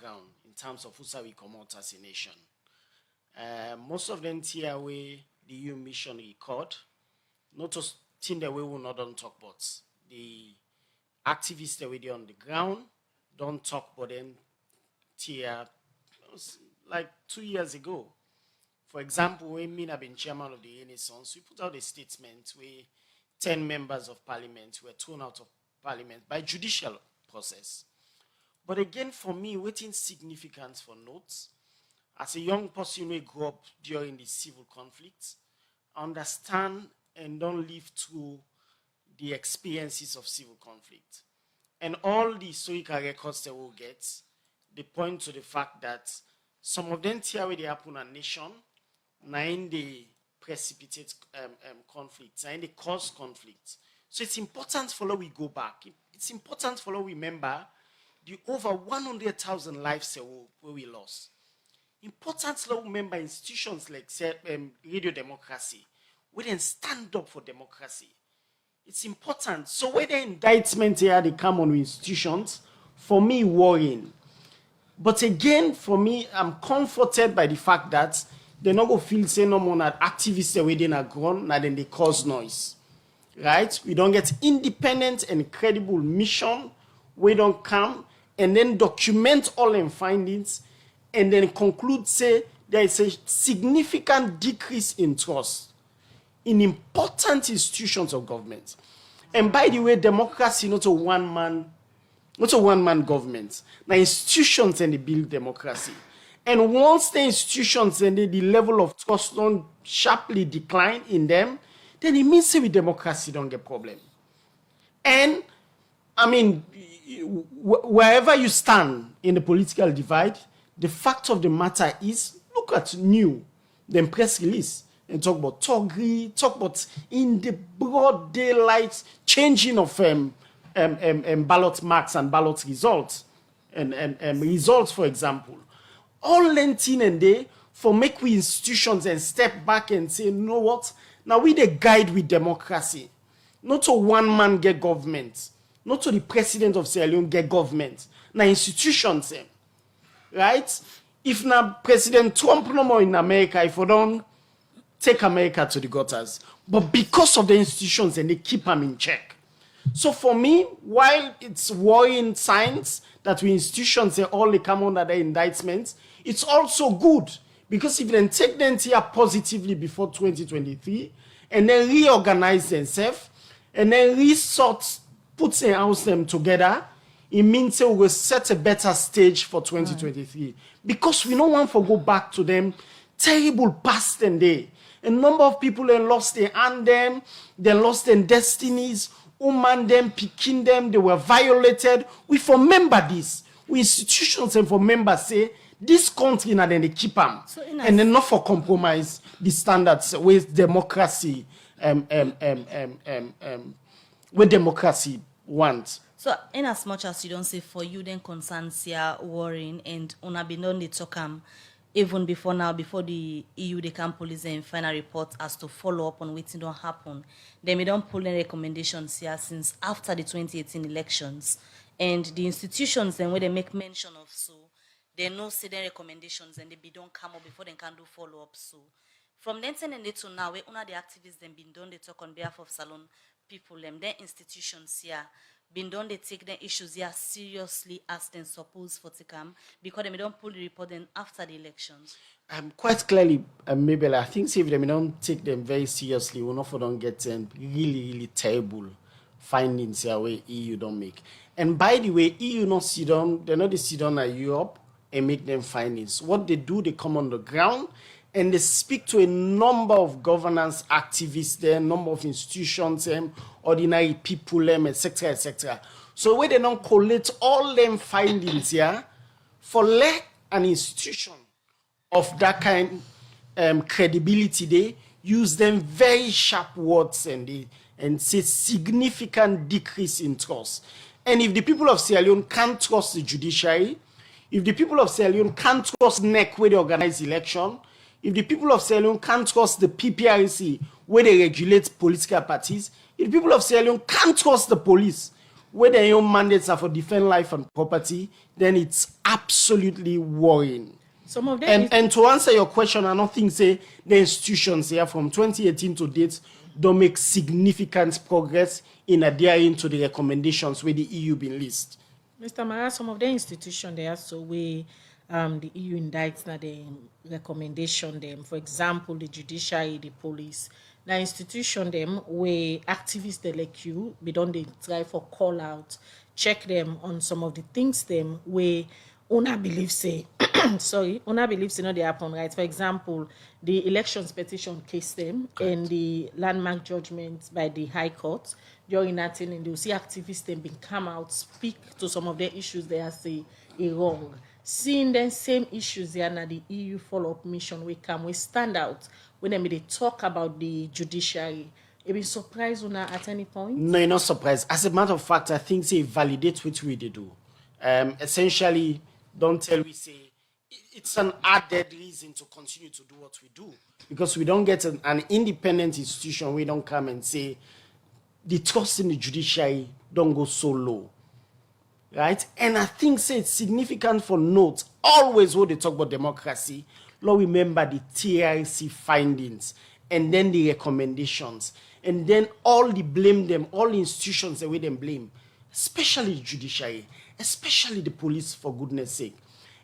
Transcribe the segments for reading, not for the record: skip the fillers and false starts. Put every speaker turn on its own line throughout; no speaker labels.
ground in terms of who's how we come out as a nation. Most of them here away the EU mission record, not just thing that we will not don't talk about. The activists that we do on the ground don't talk about them here like 2 years ago. For example, when me have been chairman of the Renaissance, we put out a statement where 10 members of parliament were thrown out of parliament by judicial process. But again, for me, waiting significance for notes, as a young person who grew up during the civil conflicts, understand and don't live through the experiences of civil conflict. And all the historical records that we'll get, they point to the fact that some of them here where they happen in a nation, now in the precipitate conflicts, now in the cause conflicts. So it's important for us we go back. It's important for us we remember the over 100,000 lives where we lost. Important to remember institutions like radio democracy, we then stand up for democracy. It's important. So whether indictment here they come on institutions, for me worrying. But again, for me, I'm comforted by the fact that they're not going to feel say no more that activists are within a ground, now then they cause noise. Right? We don't get independent and credible mission. We don't come and then document all them findings and then conclude, say, there is a significant decrease in trust in important institutions of government. And by the way, democracy not a one-man government. Now institutions and they build democracy. And once the institutions and the level of trust don't sharply decline in them, then it means that with democracy don't get problem. And I mean, wherever you stand in the political divide, the fact of the matter is, look at new, the press release, and talk about Togri, talk about in the broad daylight changing of ballot marks and ballot results, and results, for example. All lentin and day for make we institutions and step back and say, you know what? Now we the guide with democracy. Not to one man get government. Not to the president of Sierra Leone get government. Now institutions, right? If now President Trump no more in America, if we don't take America to the gutters. But because of the institutions and they keep them in check. So for me, while it's worrying signs that we institutions say all they come under the indictments, it's also good because if they take them here positively before 2023 and then reorganize themselves and then put their house them together, it means we will set a better stage for 2023 because we don't want to go back to them terrible past and day. A number of people have lost their hand them, they lost their destinies, woman them, picking them, they were violated. We remember this. We institutions and for members say this country and then they keep them. So and then not for compromise the standards with democracy with democracy wants.
So in as much as you don't say for you then concerns here worrying and una be known they talk even before now, before the EU, they can police and final report as to follow up on what don't happen. Then we don't pull any recommendations here since after the 2018 elections. And the institutions then where they make mention of so, they know say their recommendations and they be don't come up before they can do follow up so. From then and to now, where una the activists then been done, they talk on behalf of Salon people, them, their institutions here. Been done, they take the issues here seriously as they supposed for to come because they don't pull the report then after the elections.
Quite clearly, maybe I think if they don't take them very seriously, we'll not don't get really terrible findings here where EU don't make. And by the way, EU not sit down, they're not sit down at Europe and make them findings. What they do, they come on the ground and they speak to a number of governance activists there, number of institutions, ordinary people, etc., etc. So where they don't collect all them findings here, for let an institution of that kind credibility, they use them very sharp words and say significant decrease in trust. And if the people of Sierra Leone can't trust the judiciary, if the people of Sierra Leone can't trust NEC where they organize election, if the people of Sierra Leone can't trust the PPRC where they regulate political parties, if the people of Sierra Leone can't trust the police where their own mandates are for defend life and property, then it's absolutely worrying.
Some of them
and to answer your question, I don't think say the institutions here from 2018 to date don't make significant progress in adhering to the recommendations where the EU been list.
Mr. Mara, some of the institutions they also way the EU indicts na the recommendation them. For example, the judiciary, the police. Now institution them where activists they like you, we don't they try for call out, check them on some of the things them where Una believes say sorry, Una believes say no they happen, right? For example, the elections petition case them and the landmark judgment by the High Court during that thing, and they'll see activists them been come out, speak to some of the issues they are say is wrong. Seeing the same issues there now the EU follow-up mission we come, we stand out when they talk about the judiciary. It be surprised Una at any point?
No, you're not surprised. As a matter of fact, I think say validate what we do. Essentially, don't tell we say it's an added reason to continue to do what we do, because we don't get an independent institution. We don't come and say the trust in the judiciary don't go so low, right? And I think say it's significant for note always when they talk about democracy, Lord, remember the TRC findings and then the recommendations, and then all the blame them, all the institutions the way them blame, especially the judiciary, especially the police, for goodness sake.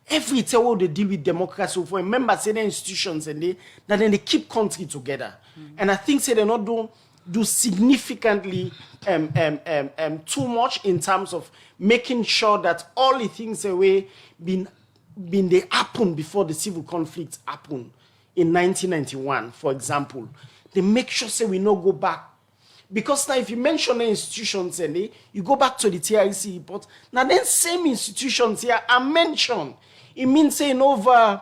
Every time they deal with democracy, for remember say the institutions and then they keep country together. And I think say they not do significantly too much in terms of making sure that all the things the way been they happen before the civil conflict happened in 1991, for example. They make sure say we no go back. Because now if you mention the institutions and you go back to the TRC report, now then same institutions here are mentioned. It means saying over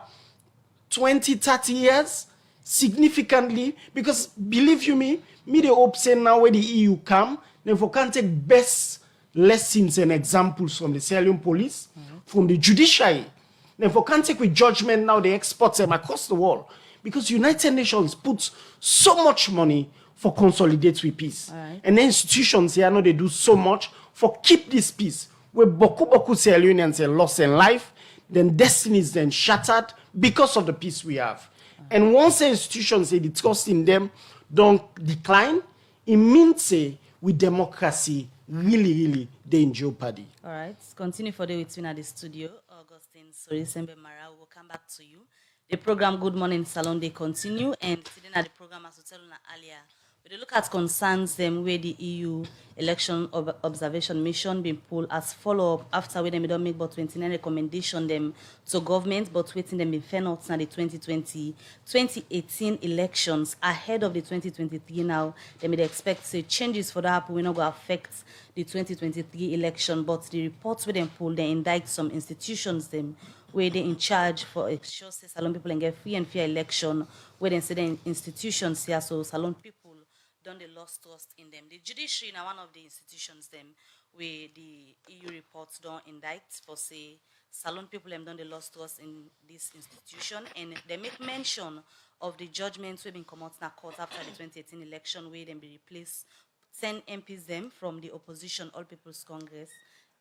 20, 30 years, significantly, because believe you me they hope say now where the EU come, then we can take best lessons and examples from the Sierra Leone police, from the judiciary. Then we can take with judgment now they export them across the world. Because United Nations puts so much money for consolidate with peace.
Right.
And the institutions here, know they do so much for keep this peace. Where boku Sierra Leoneans are lost in life, then destinies then shattered because of the peace we have. And once the institutions say the trust in them don't decline, it means say with democracy really they in jeopardy.
All right, continue for the between at the studio. Augustine Sorisembe Mara, we'll come back to you. The program Good Morning Salon, they continue, and today at the program, as we told you earlier, we look at concerns them where the EU election observation mission been pulled as follow-up after we don't make about 29 recommendation them to government, but waiting them in fair notes now the 2018 elections ahead of the 2023 now. They may expect say changes for that happen. We not going to affect the 2023 election, but the reports where them pull, they indict some institutions them where they in charge for sure say Salon people and get free and fair election, where they say the institutions here, so Salon people done they lost trust in them. The judiciary now one of the institutions them where the EU reports don't indict for say Salon people them done they lost trust in this institution, and they make mention of the judgments we've been come out in court after the 2018 election where them be replaced 10 MPs them from the opposition All People's Congress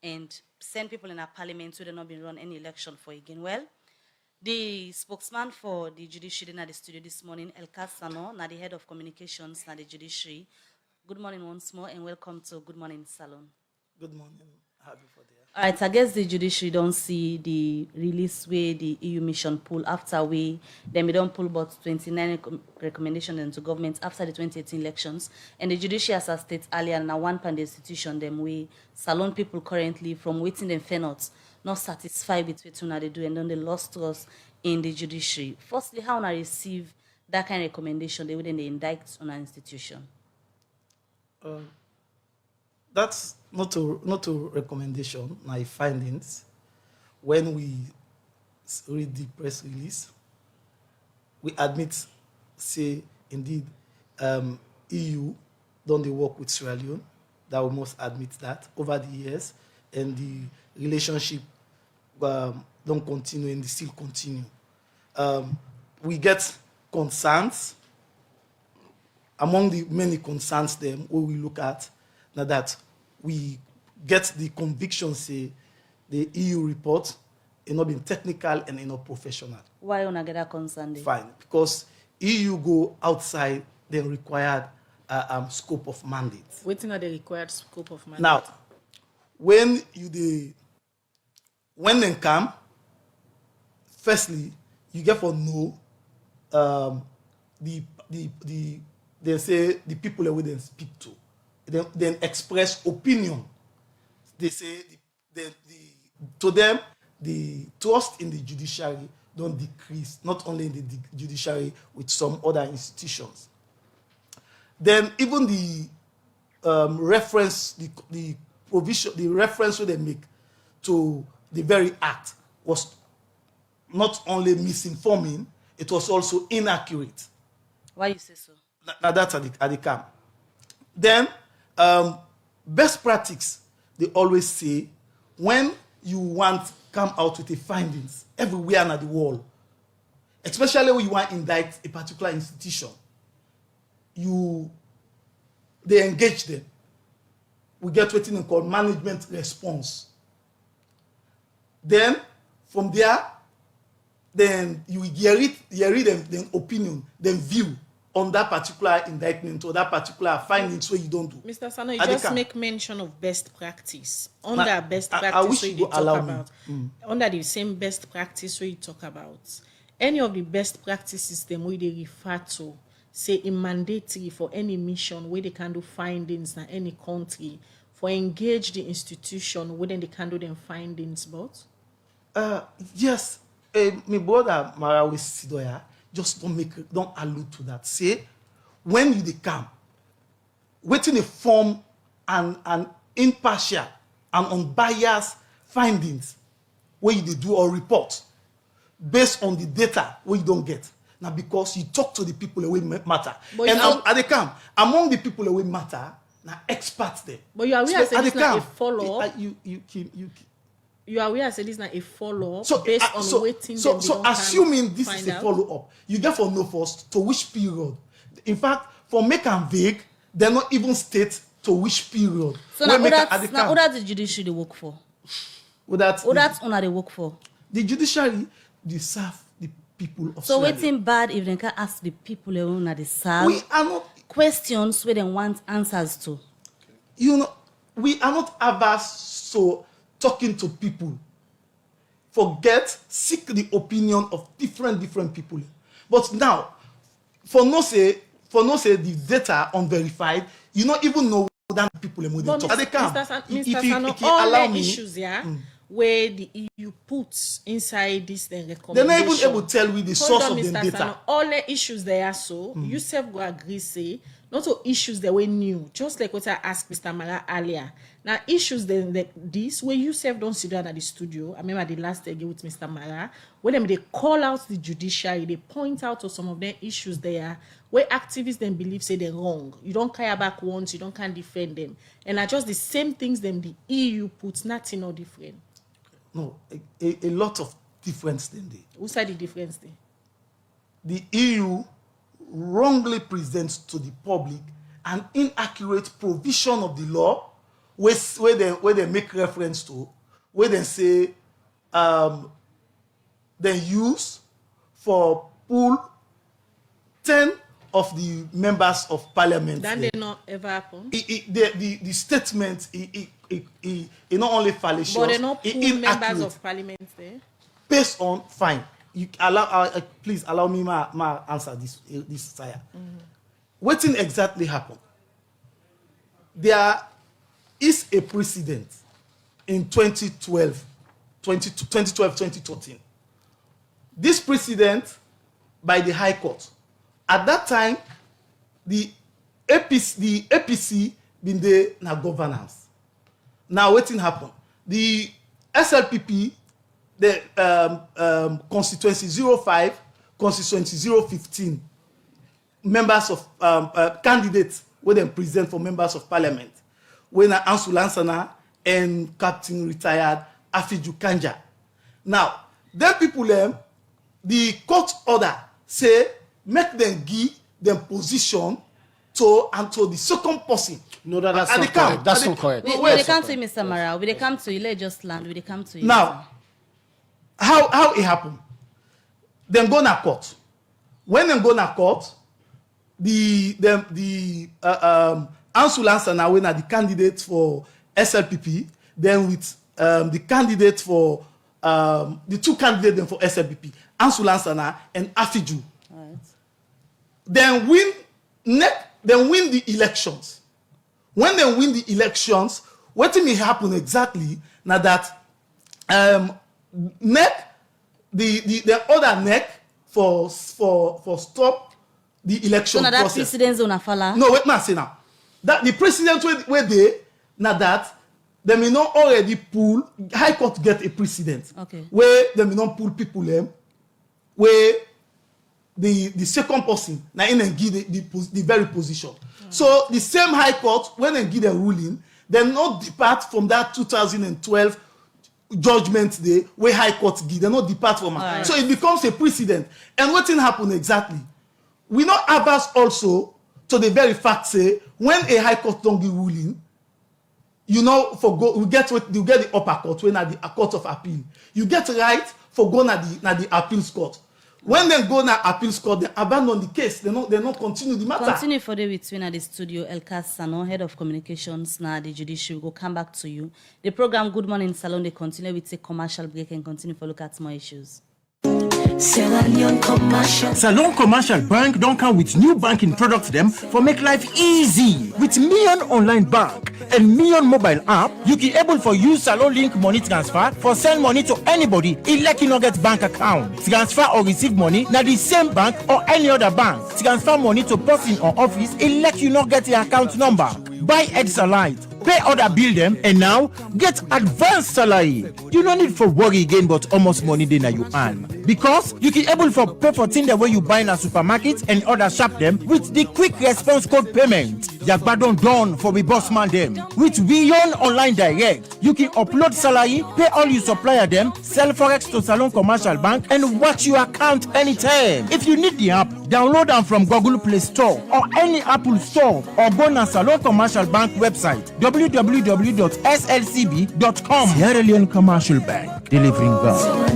and send people in our parliament who they not been run any election for again. Well, the spokesman for the judiciary in the studio this morning, El Sano, na the head of communications na the judiciary. Good morning once more and welcome to Good Morning Salon.
Good morning. Happy for the
All right, I guess the judiciary don't see the release where the EU mission pull after we don't pull about 29 recommendations into government after the 2018 elections. And the judiciary has stated earlier now one pan the institution them we Salon people currently from waiting them fair not satisfied with what they do, and then they lost trust in the judiciary. Firstly, how I receive that kind of recommendation they wouldn't indict on an institution?
That's not a recommendation, my findings. When we read the press release, we admit, say, indeed, EU don't they work with Sierra Leone, that we must admit that, over the years, and the relationship don't continue and they still continue. We get concerns. Among the many concerns them, what we look at, now that we get the conviction say the EU report is not being technical and not professional.
Why una get that concern?
Fine, because EU go outside the required scope of mandate.
Waiting at the required scope of mandate.
Now, when they come, firstly, you get for know they say the people that we then speak to, then express opinion. They say to them the trust in the judiciary don't decrease, not only in the judiciary with some other institutions. Then even the reference, the provision, the reference that they make to the very act was not only misinforming, it was also inaccurate.
Why you say so?
Now that's at the camp. Then best practice, they always say, when you want come out with the findings everywhere under the wall, especially when you want to indict a particular institution, they engage them. We get what they call management response. Then from there, then you hear them opinion, then view on that particular indictment or that particular findings where you don't do.
Mr. Sano, you just make mention of best practice. Under best practice,
I wish
where
you
you
go
talk
allow
about.
me.
Under the same best practice where you talk about. Any of the best practices them where they refer to, say it mandatory for any mission where they can do findings in any country, for engage the institution where then they can do them findings, but?
Yes. My brother Marawi Sidoya, just don't allude to that. Say, when you come, waiting a form and impartial and unbiased findings where you do or report based on the data where you don't get. Now, because you talk to the people who matter.
But
and at the camp, among the people who matter, now experts there.
But you are aware that it's not a follow-up. You are aware that it's not a follow-up based on waiting.
So assuming this is a follow-up, you get for no first to which period. In fact, for make and vague, they not even state to which period.
So now that's the judiciary they work for. That's they work for.
The judiciary, they serve the people of
So waiting bad if they can ask the people who they serve.
We are not
questions where they want answers to.
You know, we are not averse to talking to people. Seek the opinion of different people. But now, for no say the data unverified, you don't even know that people are talking.
Mr. Sano, all the issues where the EU puts inside this recommendation.
They're not even able to tell you the source of the data.
Sano, all the issues there, so you self go agree say not all issues that were new, just like what I asked Mr. Mara earlier. Now, issues like this, where you self don't sit down at the studio, I remember the last day with Mr. Mara, when they call out the judiciary, they point out to some of the issues there, where activists then believe say they're wrong. You don't care back once, you don't can defend them. And are just the same things them the EU puts, nothing no different.
No, a lot of difference then there.
What's the difference there?
The EU wrongly presents to the public an inaccurate provision of the law where they make reference to, where they say they use for pool 10 of the members of parliament.
That did not ever happen.
The statement is not only fallacious,
but they not pool members of parliament there.
Based on fine. Please allow me my answer this sire. What thing exactly happened? There is a precedent in 2013. This precedent by the High Court. At that time, the APC been there na governance. Now what thing happened? The SLPP, the constituency 05, constituency 015, members of candidates where they present for members of parliament, when Ansu Lansana and Captain retired Afiju Kanja. Now, them people the court order say make them give them position to the second person.
No, that's
at
not
the camp.
correct. That's not correct.
We they come to you, Mr. Mara. We they come to you. Let's just land. We they come to you.
Now, how it happened? Them go na court. When them go na court, the Ansu Lansana, when are the candidate for SLPP, then with the candidate for the two candidates then for SLPP, Ansu Lansana and Afiju.
Right.
Then win the elections. When they win the elections, what may happen exactly now that NEC, the other NEC for stop the election
So now that
process.
precedent zone afala.
No, wait, now say now. That the president where they now that they may not already pull High Court get a precedent.
Okay.
Where they may not pull people where the second person now in and give the very position. So the same High Court, when they give a ruling, they not depart from that 2012 judgment day where High Court give. They not depart from it.
Right.
So it becomes a precedent. And what thing happen exactly? We not averse also to the very fact say when a High Court don't give ruling, you know, you get the upper court when at the court of appeal. You get right for going at the appeals court. When they go na appeals court, they abandon the case. They not continue the matter.
Continue for the between at the studio. Elkas Sano, head of communications now the judiciary. We'll come back to you. The program Good Morning Salon, they continue with a commercial break and continue for look at more issues.
Salon Commercial Bank don't come with new banking products them for make life easy. With Million Online Bank and Million Mobile app, you can able for use Salon Link money transfer for send money to anybody. It like you not get bank account. Transfer or receive money na the same bank or any other bank. Transfer money to person or office. It like you not get the account number. Buy Edsalight. Pay other bill them and now get advanced salary. You no need for worry again but almost money then you earn. Because you can able for pay for things the way you buy in a supermarket and other shop them with the quick response code payment. Yagbadon done for we boss man them. With Beyond Online Direct, you can upload salary, pay all your supplier them, sell forex to Salon Commercial Bank and watch your account anytime. If you need the app, download them from Google Play Store or any Apple Store or go to Salon Commercial Bank website www.slcb.com. Sierra Leone Commercial Bank, delivering value.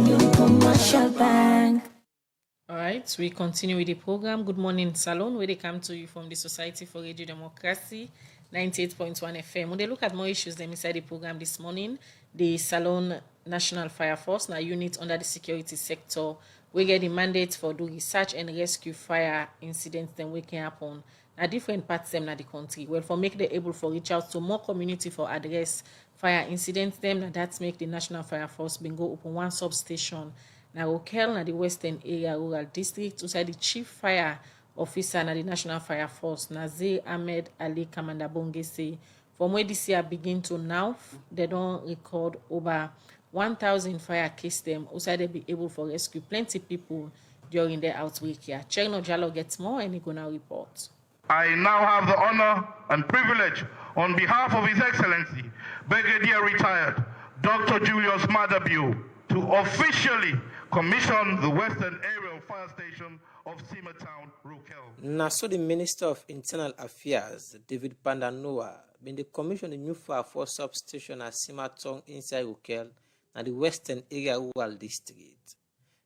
All right, we continue with the program. Good morning, Salon, where they come to you from the Society for Radio Democracy, 98.1 FM. When they look at more issues them inside the program this morning, the Salon National Fire Force, now unit under the security sector, we get the mandate for do research and rescue fire incidents then we can happen. Now different parts them in the country. Well, for make them able for reach out to more community for address fire incidents them. Now that's make the National Fire Force been go open one substation. Now Okel na the Western Area Rural District, outside the Chief Fire Officer na the National Fire Force, Nazir Ahmed Ali Kamanda Bonge say, from where this year begin to now, they don't record over 1,000 fire case them, outside they be able to rescue plenty people during their outbreak here. Cherno Jalo gets more and he gonna report.
I now have the honor and privilege on behalf of His Excellency, Brigadier Retired Dr. Julius Madabiu, to officially commission the Western Aerial Fire Station of Simatown, Rokel.
Now, so the Minister of Internal Affairs, David Pandanoa, been the commission a new fire force substation at Simatown inside Rokel and the Western Area Rural District.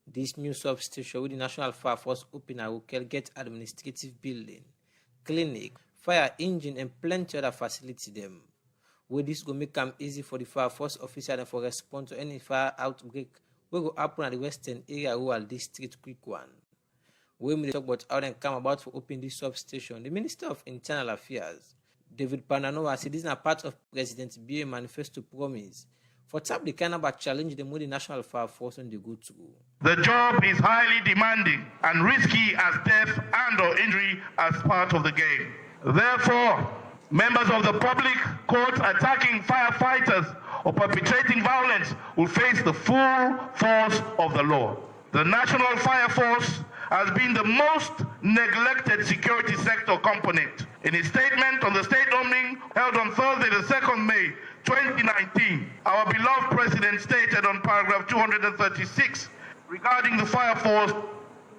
This new substation with the National Fire Force open at Rokel get administrative building, clinic, fire engine and plenty other facility them. Where this go make them easy for the fire force officer and for respond to any fire outbreak we go happen at the Western Area Rural District quick one. When we talk about how they come about for opening this substation, the Minister of Internal Affairs, David Pandanoa, said this is a part of President BA manifesto promise for tap the kind of challenge the Modi National Fire Force on the go to.
The job is highly demanding and risky as death and or injury as part of the game. Therefore, members of the public, courts attacking firefighters or perpetrating violence will face the full force of the law. The National Fire Force has been the most neglected security sector component. In his statement on the state opening held on Thursday, the 2nd May 2019, our beloved President stated on paragraph 236 regarding the Fire Force,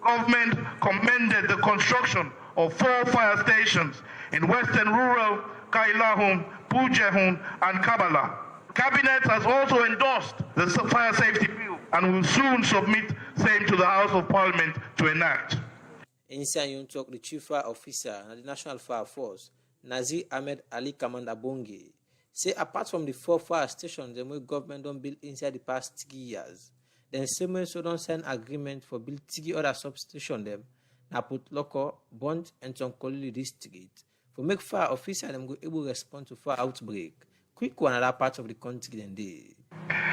government commended the construction of 4 fire stations in western rural Kailahun, Pujehun, and Kabbalah. Cabinet has also endorsed the fire safety bill and will soon submit same to the House of Parliament to enact.
Inside you talk the chief fire officer and the National Fire Force, Nazir Ahmed Ali Commander Bonge, say apart from the 4 fire stations the government don't build inside the past 3 years, then same so don't sign agreement for build 3 other substation them, na put local bond and Tonkolili district for make fire officer them go able respond to fire outbreak. Quick one other part of the country then they.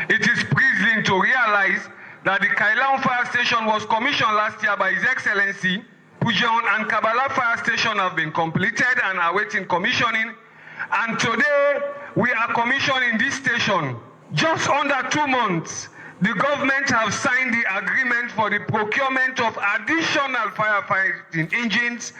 It is pleasing to realize that the Kailaon Fire Station was commissioned last year by His Excellency. Pujeon and Kabbalah Fire Station have been completed and are waiting commissioning. And today, we are commissioning this station. Just under 2 months, the government have signed the agreement for the procurement of additional firefighting engines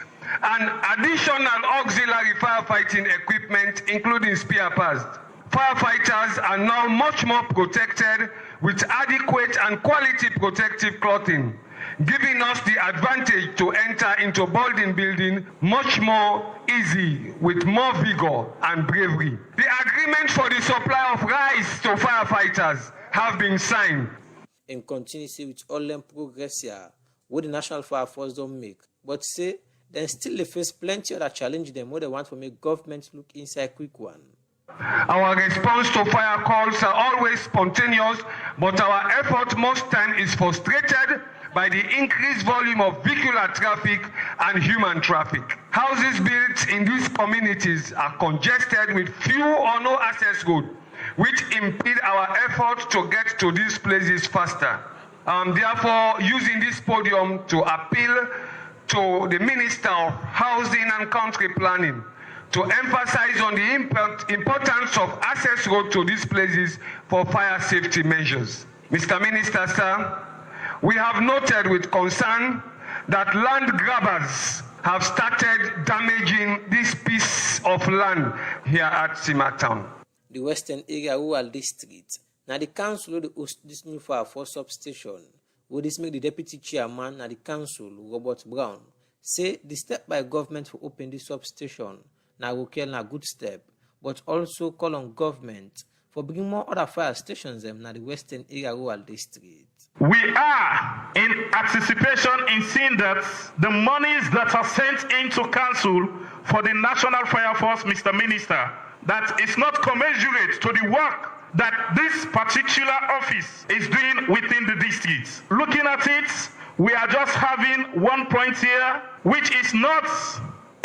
and additional auxiliary firefighting equipment, including spear pads. Firefighters are now much more protected with adequate and quality protective clothing, giving us the advantage to enter into building much more easy with more vigor and bravery. The agreement for the supply of rice to firefighters have been signed.
In continuity with all them progress here, what the National Fire Force don't make, but say then still they face plenty other challenges them what they want to make government look inside quick one.
Our response to fire calls are always spontaneous, but our effort most time is frustrated by the increased volume of vehicular traffic and human traffic. Houses built in these communities are congested with few or no access road, which impede our effort to get to these places faster. Therefore, using this podium to appeal to the Minister of Housing and Country Planning to emphasize on the importance of access road to these places for fire safety measures. Mr. Minister, sir, we have noted with concern that land grabbers have started damaging this piece of land here at Simatown.
The Western Area Rural District. Now the council will host this new fire force substation. Will this make the deputy chairman at the council, Robert Brown, say the step by government to open this substation now will kill a good step, but also call on government for bringing more other fire stations in the Western Area Rural District.
We are in anticipation in seeing that the monies that are sent into council for the National Fire Force, Mr. Minister, that is not commensurate to the work that this particular office is doing within the district. Looking at it, we are just having 1 point here, which is not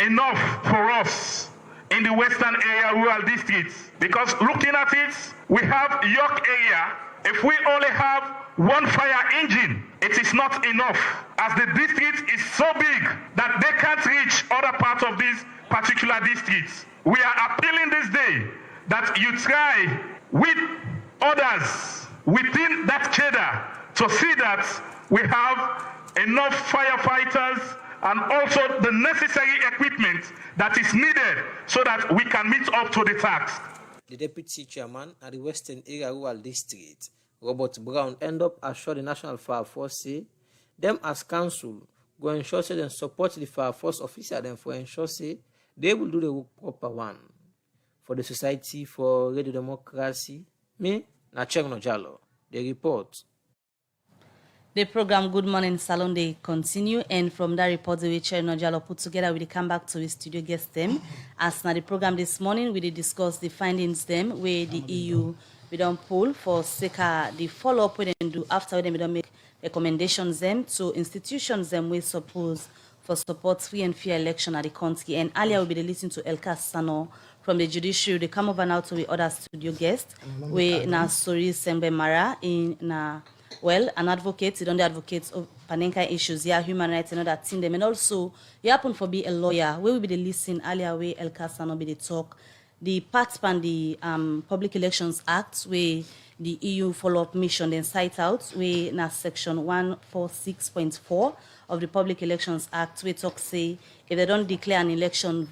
enough for us in the Western Area Rural District. Because looking at it, we have York area. If we only have 1 fire engine, it is not enough, as the district is so big that they can't reach other parts of this particular district. We are appealing this day that you try with others within that cadre to see that we have enough firefighters and also the necessary equipment that is needed so that we can meet up to the task.
The deputy chairman at the Western Area Rural District, Robert Brown, end up assure the National Fire Force say them as council go ensure say them support the Fire Force officer them for ensure say they will do the work proper one. For the Society for Radio Democracy, me, Nacheng Jalo, the report.
The program Good Morning Salon, they continue, and from that report the which Nojalo put together, we come back to his studio guest them. As now the program this morning, we did discuss the findings them where the EU we don't pull for SECA the follow-up we then do after them we don't make recommendations them to institutions them we suppose for support free and fair election at the country. And earlier we'll be listening to Elka Sano from the judiciary. They come over now to the other studio guest. We na Sori Sembe Mara in na well, an advocate, you don't advocate of Panenka issues, yeah, human rights and all that thing them. And also, you happen for be a lawyer. Where will be the listen earlier where El Casano be the talk. The part span the Public Elections Act where the EU follow-up mission then cite out where na section 146.4 of the Public Elections Act where talk say if they don't declare an election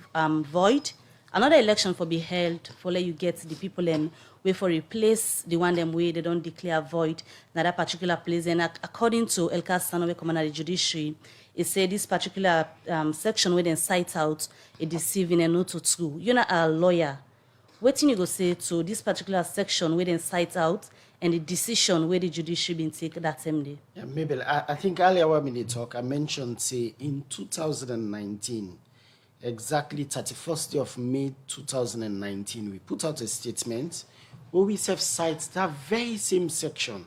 void, another election for be held for let you get the people then we for replace the one them way they don't declare void na that particular place. And according to Elkas Sanowe Commander of the Judiciary, it said this particular section where they cite out a deceiving and not to true. You're not a lawyer. What you go say to this particular section where they cite out and the decision where the judiciary been take that same day?
Yeah, maybe I think earlier when we talk, I mentioned say in 2019, exactly 31st day of May 2019, we put out a statement where we cite that very same section,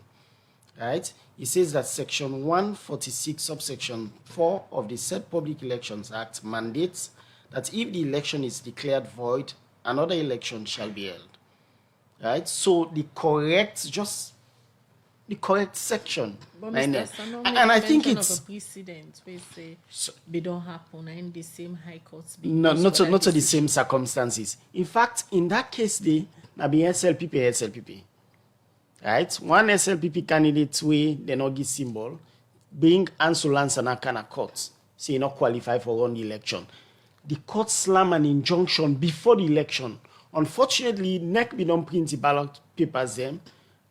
right? It says that section 146 subsection 4 of the said Public Elections Act mandates that if the election is declared void, another election shall be held, right? So the correct section.
But
And
Mr. Sano
I think
mention
it's
of a precedent where say they don't happen and the same high courts.
not to the same circumstances. In fact, in that case, they na be SLPP. Right? One SLPP candidate way they not give symbol, being Ansu Lansana kind of court, say he not qualify for run the election. The court slam an injunction before the election. Unfortunately, NEC we don't print the ballot papers them.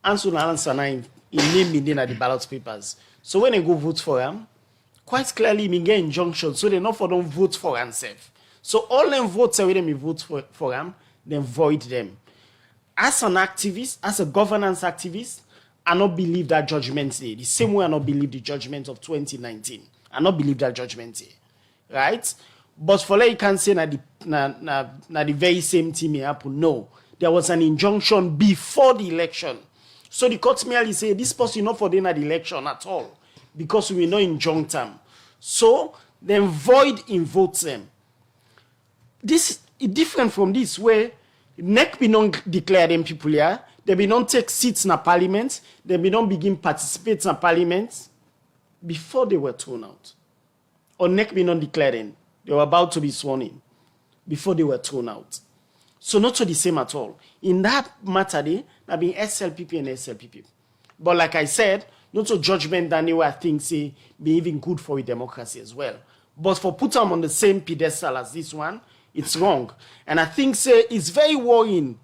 Ansu Lansana in name in the ballot papers. So when they go vote for him, quite clearly we get injunction, so they not for don't vote for himself. So all them votes away them vote for him, then void them. As an activist, as a governance activist, I not believe that judgment day. The same way I not believe the judgment of 2019. I not believe that judgment day. Right? But for like you can say na the very same thing happen. No. There was an injunction before the election. So the court merely say this person not for the election at all. Because we not injunct them. So then void in votes them. This is different from this where NEC be not declare them people here. They be not take seats in a parliament. They be not begin participate in a parliament before they were thrown out. Or NEC be not declaring. They were about to be sworn in before they were thrown out. So not to the same at all. In that matter, they have been SLPP and SLPP. But like I said, not to judgment that anyway I think say be even good for a democracy as well. But for put them on the same pedestal as this one, it's wrong. And I think say it's very worrying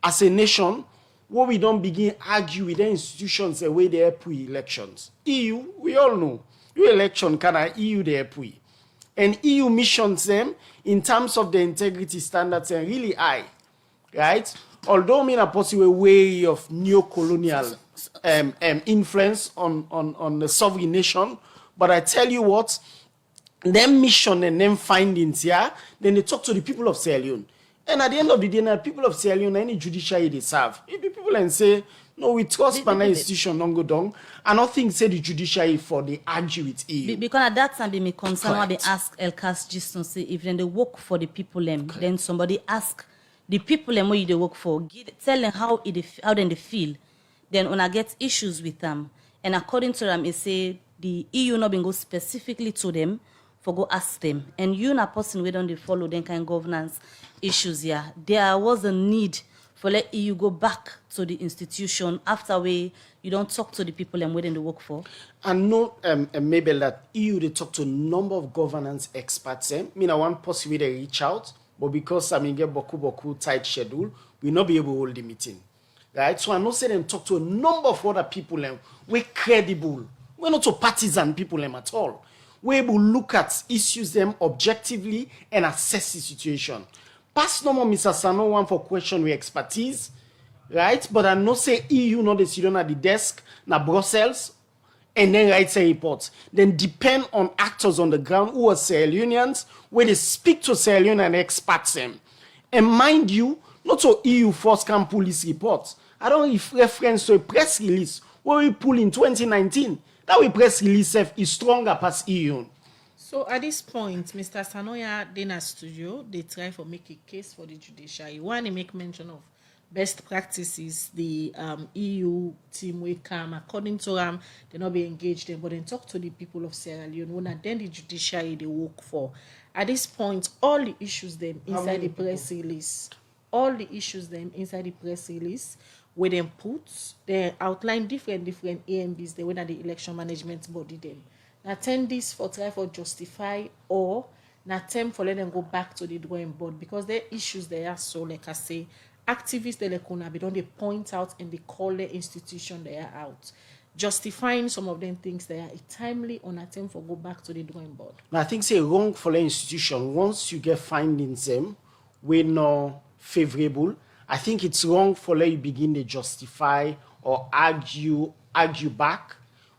as a nation where we don't begin argue with the institutions the way they help with elections. EU, we all know, your election can EU they help with. And EU missions them in terms of the integrity standards are really high, right? Although I'm in a possible way of neo-colonial influence on the sovereign nation, but I tell you what, them mission and them findings here, then they talk to the people of Sierra Leone. And at the end of the day, the people of Sierra Leone, any judiciary they serve, if the people and say, no, we trust Pana institution, don't go down, I don't think say the judiciary for the argue with EU.
Because at that time, me concern when they ask Elkas just to say if then they work for the people then somebody ask the people where they work for, tell them how then they feel. Then when I get issues with them, and according to them, it say the EU not been go specifically to them for go ask them. And you na person we don't follow them kind of governance issues here. There was a need for let EU go back to the institution after you don't talk to the people and where they work for.
And no, maybe that EU they talk to a number of governance experts. I want possibly they reach out, but because get boku tight schedule, we not be able to hold the meeting, right? So I know say them talk to a number of other people we credible. We're not to partisan people at all. We're able to look at issues them objectively and assess the situation. Pass no more Mr. Sano one for question with expertise, right? But I know say EU not the sit at the desk, na Brussels, and then write a report. Then depend on actors on the ground who are Sierra Leoneans, where they speak to Sierra Leone and experts them. And mind you, not so EU first can pull this report. I don't reference to a press release where we pull in 2019. That we press release is stronger past EU.
So at this point, Mr. Sanoya Dena Studio, they try to make a case for the judiciary. One, they make mention of best practices. The EU team will come. According to them, they not be engaged in, but then talk to the people of Sierra Leone. And then the judiciary they work for. At this point, all the issues them inside the press release. All the issues them inside the press release. Where them put, they outline different AMBs, they went at the election management body them. Now tend this for try for justify or now attempt for let them go back to the drawing board because their issues they are so like I say activists they like una be don't they point out and they call the institution they are out, justifying some of them things they are timely on a time for go back to the drawing board.
I think say wrong for the institution, once you get findings them we not favorable, I think it's wrong for you begin to justify or argue back.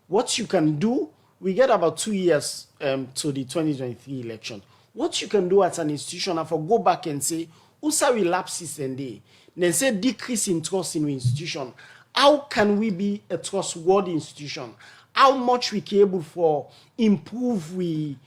What you can do, we get about 2 years to the 2023 election. What you can do as an institution, I for go back and say, usa relapses and then say decrease in trust in the institution. How can we be a trustworthy institution? How much we can able for improve we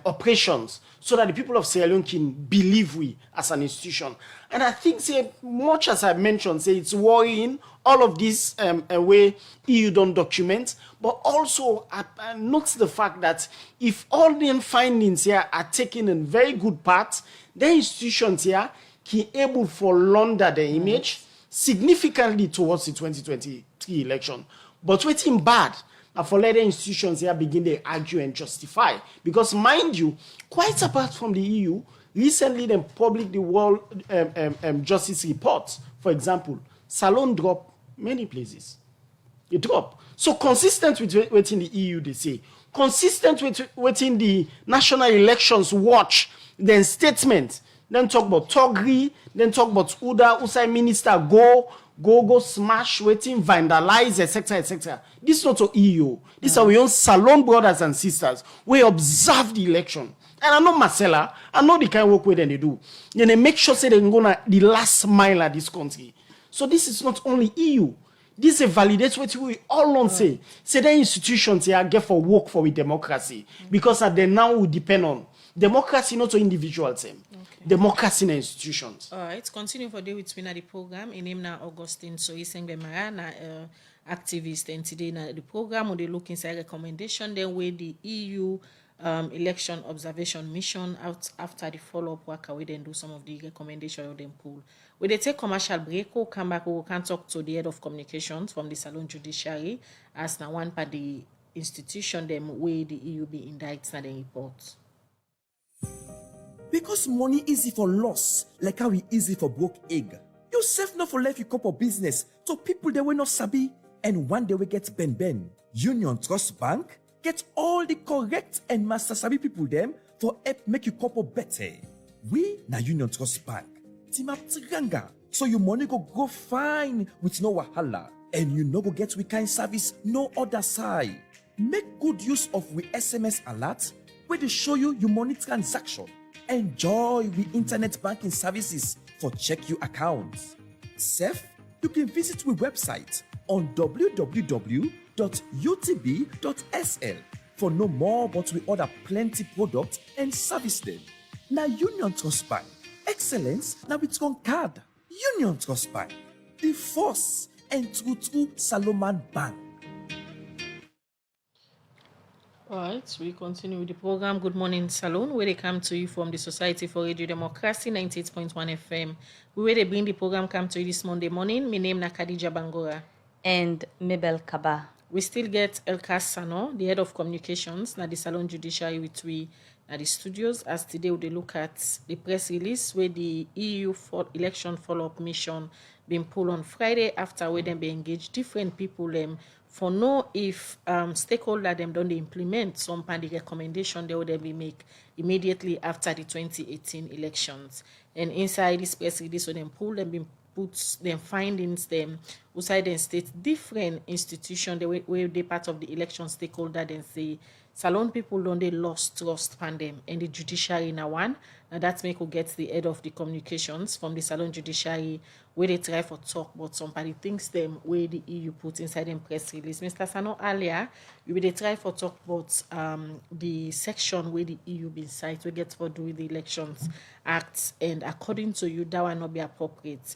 operations so that the people of Sierra Leone can believe we as an institution. And I think, say, much as I mentioned, say it's worrying all of this way EU don't document, but also I note the fact that if all the findings here are taken in very good part, the institutions here can able for launder the image significantly towards the 2023 election. But waiting bad, and for later institutions here begin to argue and justify. Because mind you, quite apart from the EU, recently they published the World Justice Report. For example, Salon drop many places. It drop. So consistent with what in the EU they say, consistent with what in the National Elections Watch, then statement, then talk about Togri, then talk about Usai minister go smash, waiting, vandalize, etc., etc. This is not a EU. These are our own Salon brothers and sisters. We observe the election. And I know Marcella, I know the kind of work they do. Then they make sure say they're going the last mile at this country. So this is not only EU. This validates what we all want say. Say the institutions here get for work for with democracy. Because they now will depend on democracy, not to individuals. Democracy in institutions.
All right, continue for day with me at the program. In name now Augustine, so he's saying na activist, and today na the program when they look inside recommendation, then where the EU election observation mission out after the follow-up work, we then do some of the recommendation of them pool. When they take commercial break, we'll come back, we can talk to the head of communications from the Salon Judiciary as now one part the institution them where the EU be indicts na the report.
Because money easy for loss, like how it easy for broke egg. You save not for life you couple business to people they will not sabi, and one day we get ben. Union Trust Bank get all the correct and master sabi people them for help make you couple better. We na Union Trust Bank team up tiganga, so your money go fine with no wahala, and you no go get we kind service no other side. Make good use of we SMS alert where they show you your money transaction. Enjoy the internet banking services for check your accounts. Safe, you can visit our website on www.utb.sl for no more, but we order plenty products and service them. Now Union Trust Bank, excellence now it's on card. Union Trust Bank, the force and true Salomon Bank.
All right, we continue with the program. Good morning, Salon, where they come to you from the Society for Radio Democracy, 98.1 FM. Where they bring the program come to you this Monday morning. My name is Khadija Bangora.
And Mabel Kaba.
We still get Elkas Sano, the head of communications, na the Salon Judiciary with we at the studios. As today we look at the press release where the EU for election follow-up mission been pulled on Friday after where them be engaged different people for know if stakeholder them don't implement some kind of recommendation they would be make immediately after the 2018 elections. And inside this press release, so them pull them been put them findings them outside and state different institutions where they part of the election stakeholder then say Salon people don't they lost trust pan them and the judiciary now one. Now that's make who gets the head of the communications from the Salon Judiciary where they try for talk about somebody thinks them where the EU put inside them press release. Mr. Sano earlier, we they try for talk about the section where the EU been cite we get for doing the elections acts, and according to you that will not be appropriate.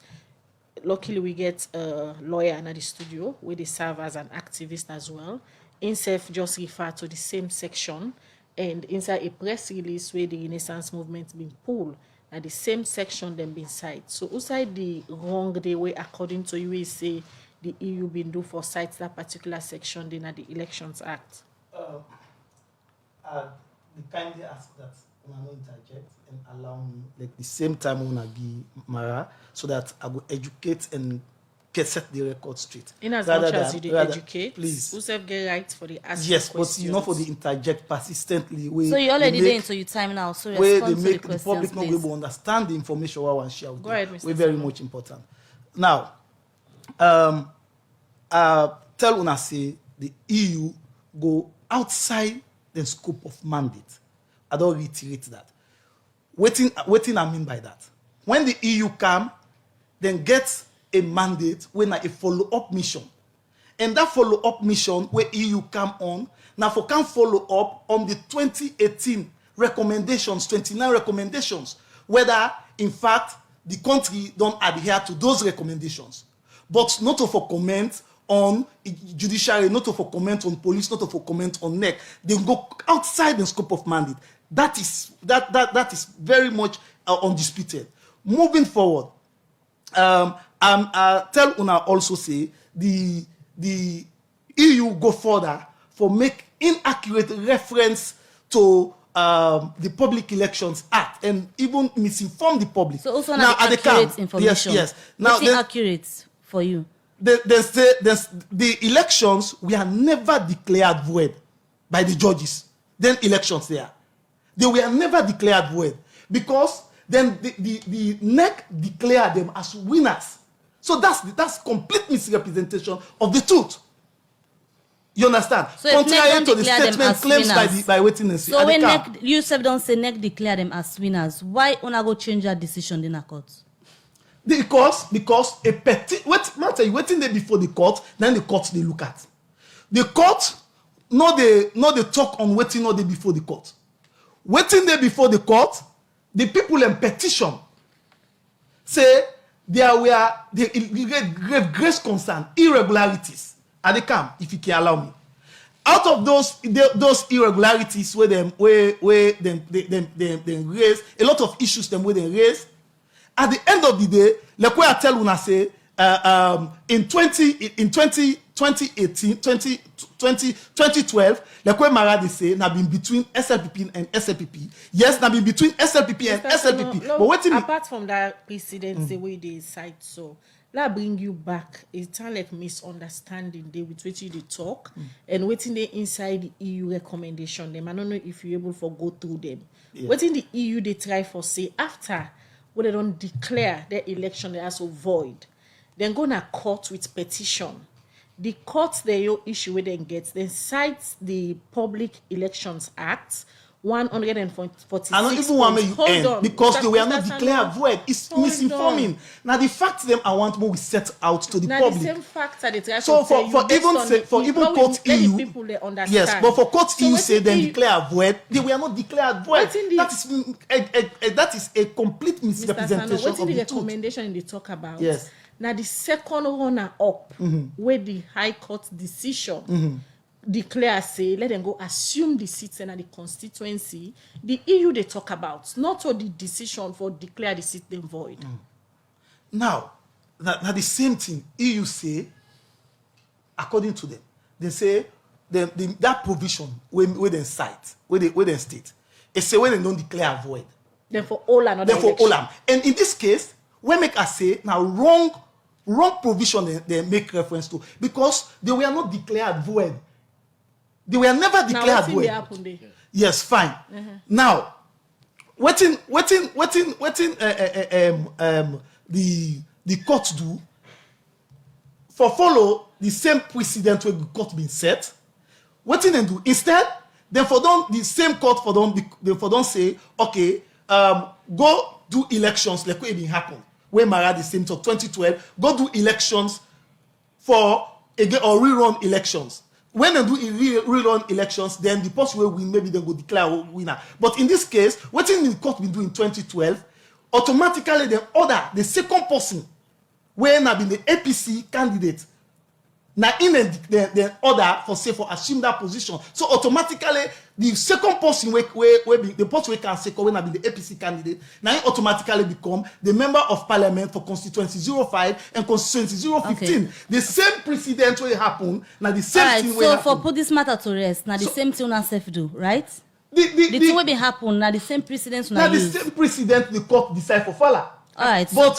Luckily we get a lawyer in the studio where they serve as an activist as well. INSEF just refer to the same section, and inside a press release where the Renaissance movement been pulled at the same section then been cited. So outside the wrong the way according to you is say the EU been do for cite that particular section then at the Elections Act.
We kindly ask that una no interject and allow me like the same time una give Mara so that I will educate and set the record straight.
In as much as you educate,
please.
who have get right for the asking
yes,
questions.
but you know for the interject persistently.
So you already there into your time now. So respond to the questions,
the public not
please.
able to understand the information we want to share with
Go
them.
ahead, Mr.
We're very
Simon.
much important. Now, tell una say the EU go outside the scope of mandate. I don't reiterate that. Waiting I mean by that. When the EU come, then get a mandate when a follow-up mission. And that follow-up mission where EU come on, now for can follow up on the 2018 recommendations, 29 recommendations, whether in fact the country don't adhere to those recommendations. But not for comment on judiciary, not for comment on police, not for comment on NEC. They go outside the scope of mandate. That is very much undisputed. Moving forward, tell una also say the EU go further for make inaccurate reference to the Public Elections Act and even misinform the public.
So also now at accurate information.
Yes. Now
what's accurate for you?
The elections were never declared void by the judges. Then elections there. They were never declared void because then the NEC declared them as winners. So that's complete misrepresentation of the truth. You understand?
So
contrary to the statement claims by waiting and see.
So when NEC, you said don't say NEC declare them as winners, why una go change that decision in a court?
Because a waiting there before the court, then the court they look at. The court no they talk on waiting no day before the court. Waiting there before the court, the people in petition say there were the grave concern, irregularities. And they come, if you can allow me. Out of those irregularities where them raise a lot of issues them where they raise. At the end of the day, like where I tell una say in 2012, like where Mara they say na been between SLPP and SLPP. Yes, na been between SLPP and SLPP.
No,
but waiting
apart from that precedent, the way they cite so. That bring you back. It's like misunderstanding they with which you talk and waiting they inside the EU recommendation them. I don't know if you're able to go through them. Yeah. Waiting the EU they try for say after when they don't declare their election they are so void, then go to court with petition. The court they your issue where they get then cites the Public Elections Act 146.
I don't even want me you end because they were not declared void. It's misinforming. Now the fact them I want more we set out to the public.
The same fact that they try
so for even court EU,
people they understand.
yes, but for court EU say then declare void, they were not declared void. That is a complete misrepresentation of the truth.
Recommendation in the talk about.
Yes.
Now the second runner up where the High Court decision declare say let them go assume the seats and the constituency. The EU they talk about not all the decision for declare the seat them void.
Now the same thing EU say according to them they say that provision where they cite where they state it say when they don't declare void.
Then for all another.
Then for all and in this case when make us say now wrong provision they make reference to because they were not declared void. They were never declared void. Yes, fine. Now, waiting. The court do for follow the same precedent where the court been set. Waiting and do instead. Then for don't the same court for don't say okay. Go do elections like what it been happen. Where Mara the same talk 2012. Go do elections for again or rerun elections. When they do rerun elections, then the person will win, maybe they will declare a winner. But in this case, what the court been doing in 2012, automatically they order the second person when have been the APC candidate. Now in the order for say for assume that position. So automatically the second person where the person can say when have been the APC candidate, now it automatically become the member of parliament for constituency 05 and constituency 015. Okay. The same precedent will happen. Now the same thing will happen.
So for put this matter to rest, now the same thing una self do, right? The thing will be happen. Now the same precedents.
Now the same precedent the court decide for Fala.
All right.
But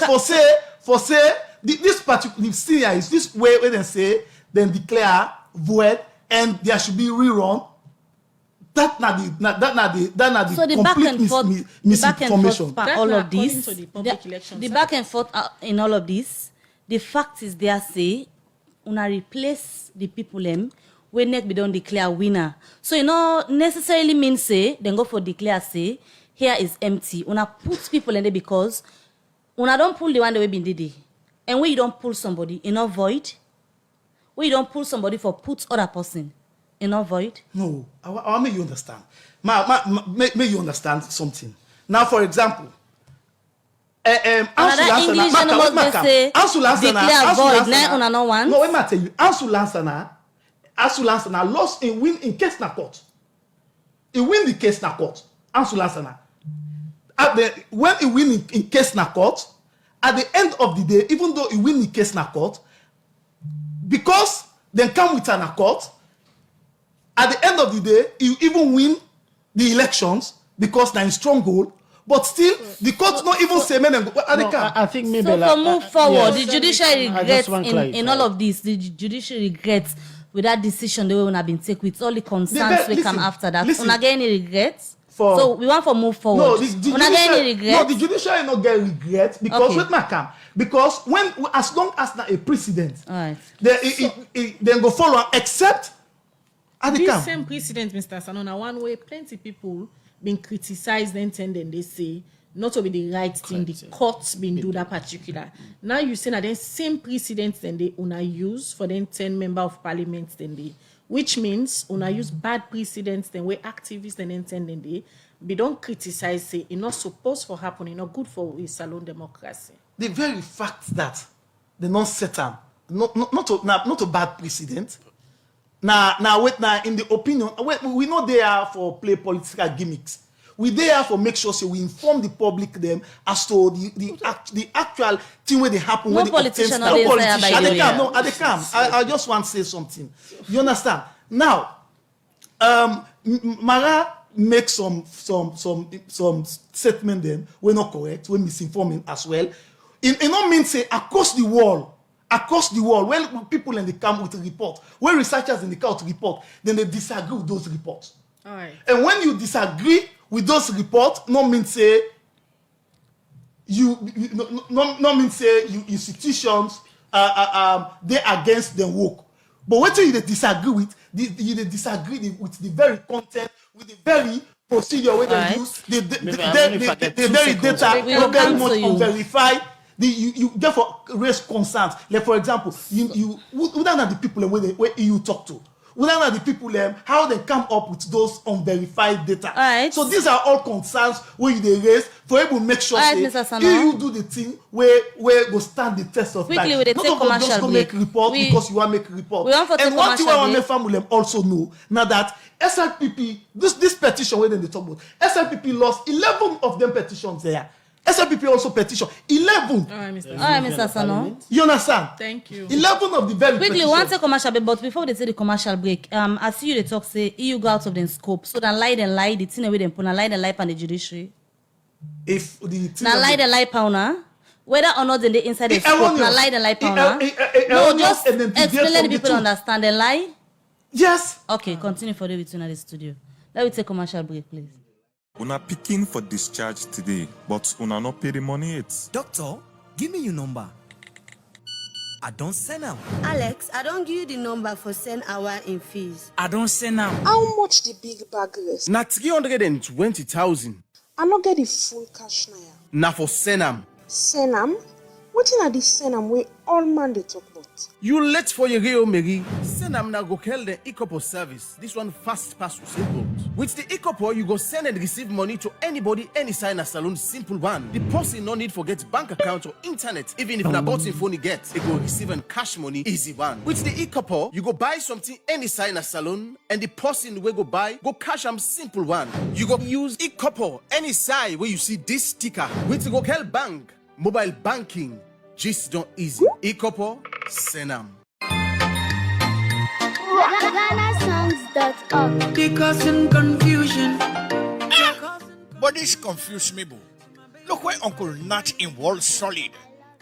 for say this particular senior is this way where they say then declare void and there should be rerun. That not the
so the
complete
back and forth,
misinformation.
All of this,
the
back and forth in all of this, the fact is they say, una replace the people when neck be don't declare winner. So you know necessarily means say then go for declare say here is empty. Una put people in there because una don't pull the one the way been did it. And when you don't pull somebody, you know void. When you don't pull somebody for put other person. Void?
No, I make you understand. Make you understand something. Now, for example,
Ansu
Lansana lost in win in case na court. He win the case na court. Ansu Lansana. When he win in case na court, at the end of the day, even though he win the case na court, because they come with an accord. At the end of the day, you even win the elections because they're in stronghold, but still the court not even say men.
I think maybe
so
like,
for move forward,
yes.
the judiciary regrets in all of this. The judiciary regrets with that decision they will have been taken with all the concerns we come after that. Una get any regrets? So we want for move forward.
No, the judiciary not get regrets because with my camp. Because when as long as not a precedent,
right.
Then go follow except.
This same precedent, Mr. Sanona, one way plenty people been criticized and then they say not to be the right thing, the courts been do that particular. Now you say that then same precedent then they una use for then 10 member of parliament then they, which means una use bad precedents then where activists and then 10 then they don't criticize say it's not supposed to happen, it's not good for a salon democracy.
The very fact that they not set up, not a bad precedent. Now, in the opinion, we know they are for play political gimmicks. We there for make sure we inform the public them as to the actual thing where they happen when they
politician.
No politician. I just want to say something. You understand? Now, Mara make some statement then we're not correct, we're misinforming as well. It don't mean say across the wall, when people in the camp with a report, when researchers in the camp with report, then they disagree with those reports.
All right.
And when you disagree with those reports, no mean say you institutions they against the work. But what you disagree with, you disagree with the very content, with the very procedure where they use, the very data, very much unverified. You therefore raise concerns. Like for example, you don't know the people where you talk to. We don't know the people how they come up with those unverified data.
Right.
So these are all concerns where they raise for able to make sure
right,
you do the thing where go stand the test of
quickly
time.
With
not of them just go make report because you want to make a report. And one thing I want to make family also know now that SLPP this petition where they talk about SLPP lost 11 of them petitions there. SLPP also petition 11.
All right, Mr.
Sano.
You understand?
Thank you.
11 of the very
quickly one take commercial break, but before they say the commercial break, I see you they talk say EU go out of the scope. So then lie the thing away them put lie on the judiciary.
If the
now lie powna, whether or not they inside the scope, now lie powna. No, just explain let the people understand the lie.
Yes.
Okay, continue for the between the studio. Let me take commercial break, please.
Una picking for discharge today, but una not pay the money yet.
Doctor, give me your number. I don't send now.
Alex, I don't give you the number for send hour in fees.
I don't send now.
How much the big bag rest?
Na 320,000.
I not get the full cash now.
Na for Senam.
Senam? What are the Senam where all man they talk about?
You late for your Rio Mary. Senam na go call the Ecopo service. This one fast pass to simple. With the Ecopo, you go send and receive money to anybody, any sign a salon, simple one. The person no need forget bank account or internet. Even if na bought phone you get, it go receive and cash money, easy one. With the Ecopo, you go buy something, any sign a salon, and the person will go buy, go cash am simple one. You go use Ecopo, any side where you see this sticker. With go call bank, mobile banking, just don't easy. Ecopo, Senam.
GhanaSongs.org.
They causing confusion.
But this confused me, boo. Look where Uncle Nat in Wall Solid.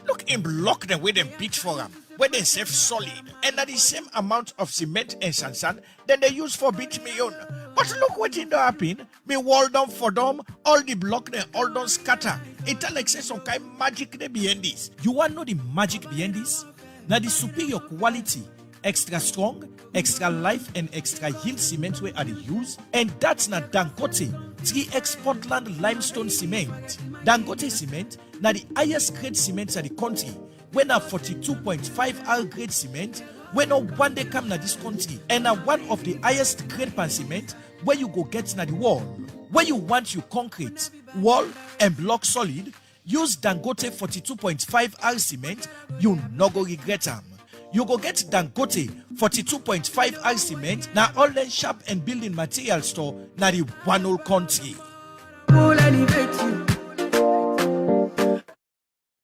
Look in block them where them beat for them, where they save solid. And at the same amount of cement and sand that they use for beat me on. But look what in the happen. Me wall down for them, all the block they all don't scatter. It like say some kind of magic they behind this. You want to know the magic behind this? Now the superior quality, extra strong, extra life and extra yield cement where are they use, and that's not Dangote 3X Portland limestone cement. Dangote cement now the highest grade cement in the country. When a 42.5 R grade cement, when no one day come na this country, and a one of the highest grade pan cement where you go get na the wall. Where you want your concrete, wall and block solid, use Dangote 42.5 R cement, you no go regret them. You go get Dangote 42.5 R cement na all the shop and building material store na the one whole country.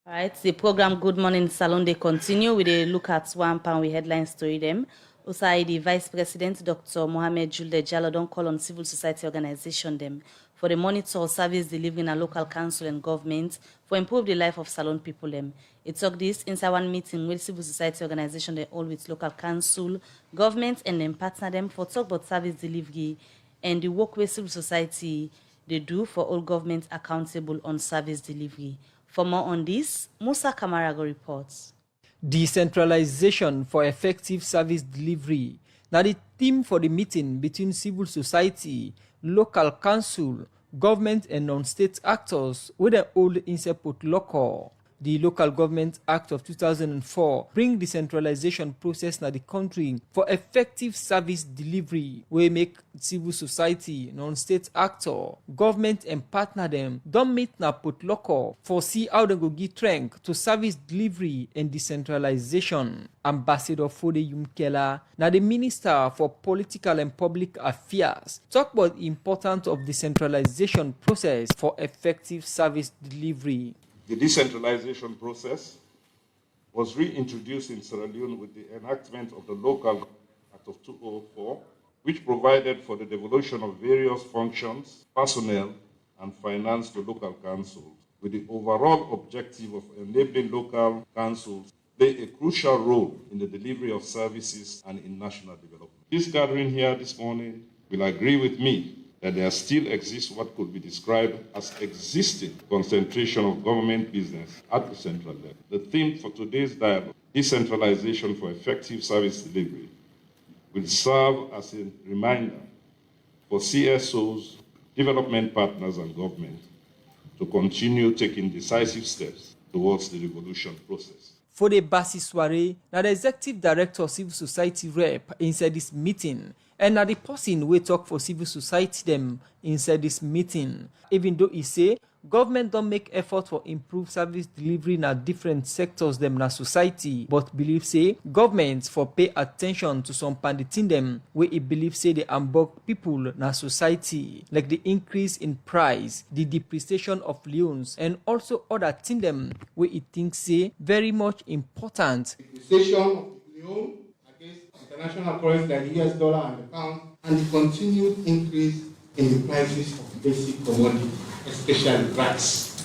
Alright, the program Good Morning Salon they continue with a look at one pound with headline story them. Usai the Vice President Dr. Mohamed Julde Jallo don't call on civil society organization them for the monitor service delivery in a local council and government for improve the life of salon people them. It took this inside one meeting with civil society organization they all with local council, government and then partner them for talk about service delivery and the work with civil society they do for all government accountable on service delivery. For more on this, Musa Kamarago reports.
Decentralization for effective service delivery. Now the theme for the meeting between civil society, local council, government and non-state actors with the old input local. The Local Government Act of 2004 bring decentralization process na the country for effective service delivery. We make civil society, non-state actor, government and partner them don't meet na put local for see how they go give strength to service delivery and decentralization. Ambassador Fode Yumkela, na the Minister for Political and Public Affairs, talk about the importance of decentralization process for effective service delivery.
The decentralization process was reintroduced in Sierra Leone with the enactment of the Local Act of 2004, which provided for the devolution of various functions, personnel, and finance to local councils, with the overall objective of enabling local councils to play a crucial role in the delivery of services and in national development. This gathering here this morning will agree with me that there still exists what could be described as existing concentration of government business at the central level. The theme for today's dialogue, decentralization for effective service delivery, will serve as a reminder for CSOs, development partners and government to continue taking decisive steps towards the devolution process.
Fode Basisware, now the Executive Director of Civil Society Rep inside this meeting, and now the person we talk for civil society them inside this meeting. Even though he say government don't make effort for improved service delivery in different sectors them na society, but believe say governments for pay attention to some panditin them where he believe say they ambog people na society, like the increase in price, the depreciation of loans, and also other thing them where he thinks say very much important.
Depreciation of the loan against international currency like the US dollar and the pound, and the continued increase in the prices of basic commodities, especially rice.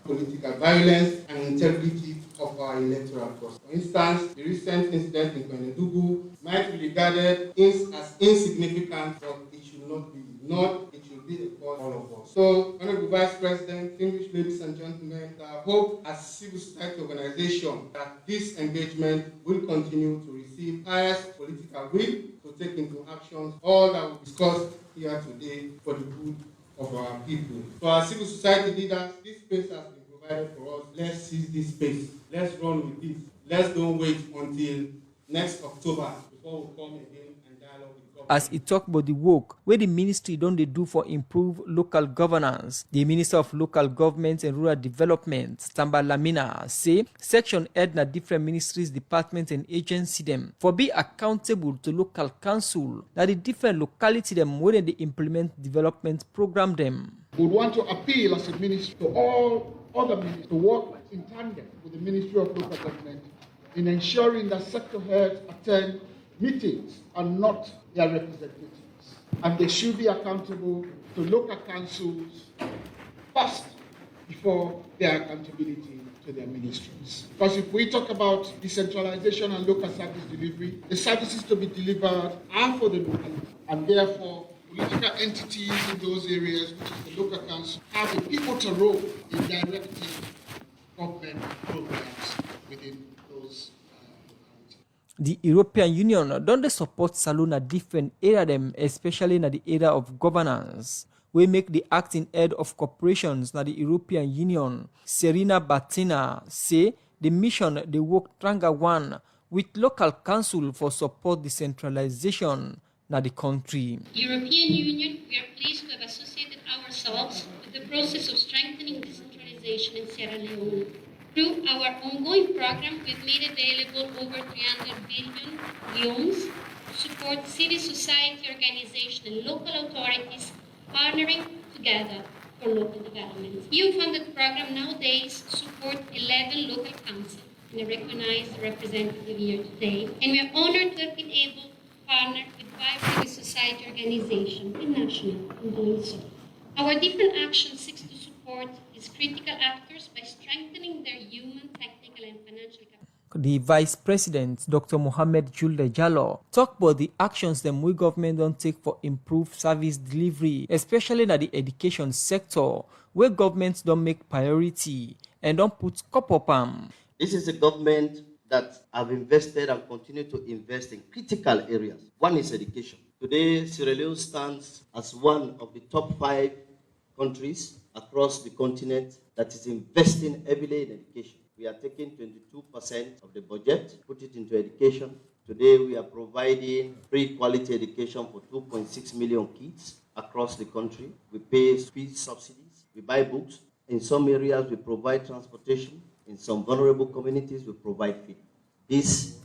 Political violence and integrity of our electoral process. For instance, the recent incident in Kwenedugu might be regarded as insignificant, but it should not be ignored. It should be a cause for all of us. So, Honorable Vice President, distinguished ladies and gentlemen, I hope as civil society organization that this engagement will continue to receive highest political will to take into action all that we discussed here today for the good of our people. For our civil society leaders, this space has been provided for us. Let's seize this space. Let's run with this. Let's don't wait until next October before we come again and dialogue with government.
As he talked about the work where the ministry don't they do for improve local governance, the Minister of Local Government and Rural Development, Tamba Lamina, say section head na different ministries, departments and agency them for be accountable to local council that the different locality them where they implement development program them.
We want to appeal as a ministry to all other ministries to work in tandem with the Ministry of Local Government in ensuring that sector heads attend meetings and not their representatives. and they should be accountable to local councils first before their accountability to their ministries. Because if we talk about decentralization and local service delivery, the services to be delivered are for the local, and therefore political entities in those areas, which is the local council, have a pivotal role in directing government programs within those.
The European Union don't they support Salon at different area them, especially in the area of governance. We make the acting head of corporations na the European Union, Serena Batina, say the mission they work tranga one with local council for support decentralization na the country.
European Union, we are pleased to have associated ourselves with the process of strengthening decentralization in Sierra Leone. Through our ongoing program, we've made available over 300 billion leones to support civil society organizations and local authorities partnering together for local development. EU-funded program nowadays support 11 local councils, and I recognize the representative here today. And we are honored to have been able to partner with 5 civil society organizations and national in doing so. Our different actions seek to support these critical actors by strengthening their human, technical, and financial capacity.
The Vice President, Dr. Mohamed Julde Jallo, talk about the actions the we government don't take for improved service delivery, especially in the education sector, where governments don't make priority and don't put cup up on.
This is a government that have invested and continue to invest in critical areas. One is education. Today, Sierra Leone stands as one of the top 5 countries across the continent that is investing heavily in education. We are taking 22% of the budget, put it into education. Today, we are providing free quality education for 2.6 million kids across the country. We pay fees subsidies, we buy books. In some areas, we provide transportation. In some vulnerable communities, we provide feed. This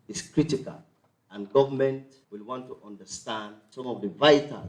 is critical, and government will want to understand some of the vital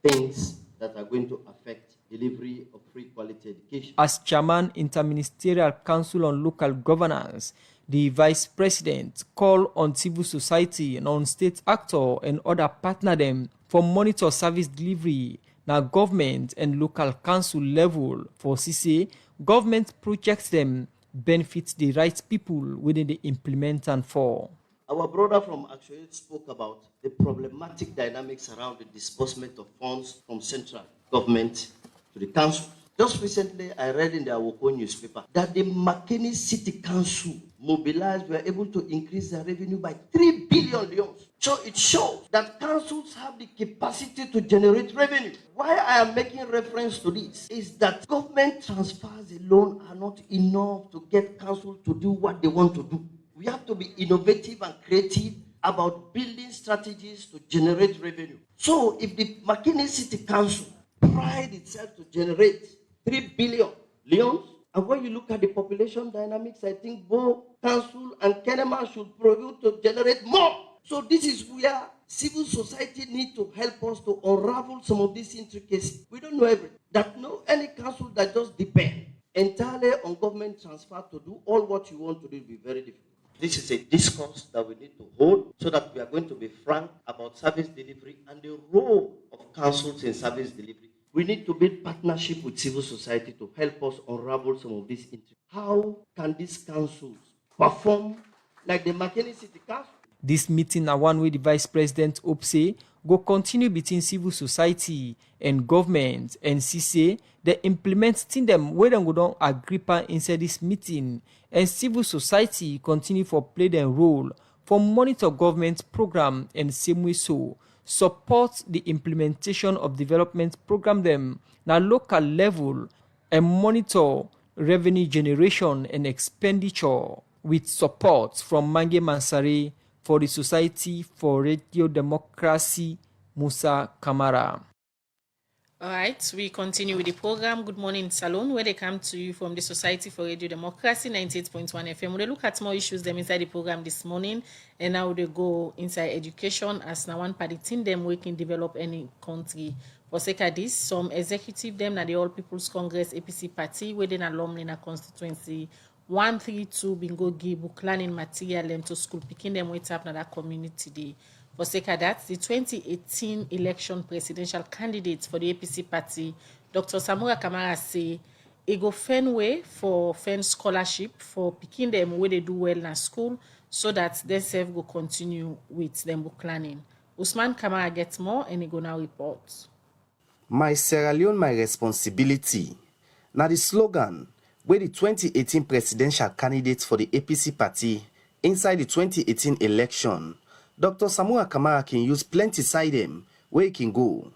things that are going to affect delivery of free quality education.
As Chairman Interministerial Council on Local Governance, the Vice President called on civil society and on state actors and other partner them for monitor service delivery na government and local council level for CC. Government projects them benefit the right people within the implement and for.
Our brother from Actuate spoke about the problematic dynamics around the disbursement of funds from central government to the council. Just recently, I read in the Awoko newspaper that the McKinney City Council mobilized, were able to increase their revenue by 3 billion leones. So it shows that councils have the capacity to generate revenue. Why I am making reference to this is that government transfers alone are not enough to get councils to do what they want to do. We have to be innovative and creative about building strategies to generate revenue. So if the McKinney City Council pride itself to generate 3 billion leones, and when you look at the population dynamics, I think both council and Kenema should prevail to generate more. So this is where civil society need to help us to unravel some of these intricacies. We don't know everything. That no any council that just depend entirely on government transfer to do all what you want to do will be very difficult. This is a discourse that we need to hold so that we are going to be frank about service delivery and the role of councils in service delivery. We need to build partnership with civil society to help us unravel some of these intricacies. How can these councils perform like the McKinney City Council?
This meeting na one way the Vice President hope say go continue between civil society and government and see say they implement thing them where them go don agree pan inside this meeting and civil society continue for play their role for monitor government program and same way so support the implementation of development program them na local level and monitor revenue generation and expenditure with support from Mange Mansari for the Society for Radio Democracy, Musa Kamara.
All right, we continue with the program. Good morning, Salon, where they come to you from the Society for Radio Democracy, 98.1 FM. We look at more issues them inside the program this morning, and now they go inside education as now one party team them we can develop any country. For sake of this, some executive them na the All People's Congress APC party within alumni in a constituency 132 bingo give book learning material them to school picking them wait up na that community day. For sake of that, the 2018 election presidential candidate for the APC party, Dr. Samura Kamara, say e go find way for find scholarship for picking them where they do well in school so that they self go continue with them book planning. Usman Kamara gets more and he go now report.
My Sierra Leone, my responsibility. Now the slogan where the 2018 presidential candidate for the APC party inside the 2018 election, Dr. Samura Kamara can use plenty side them where he can go.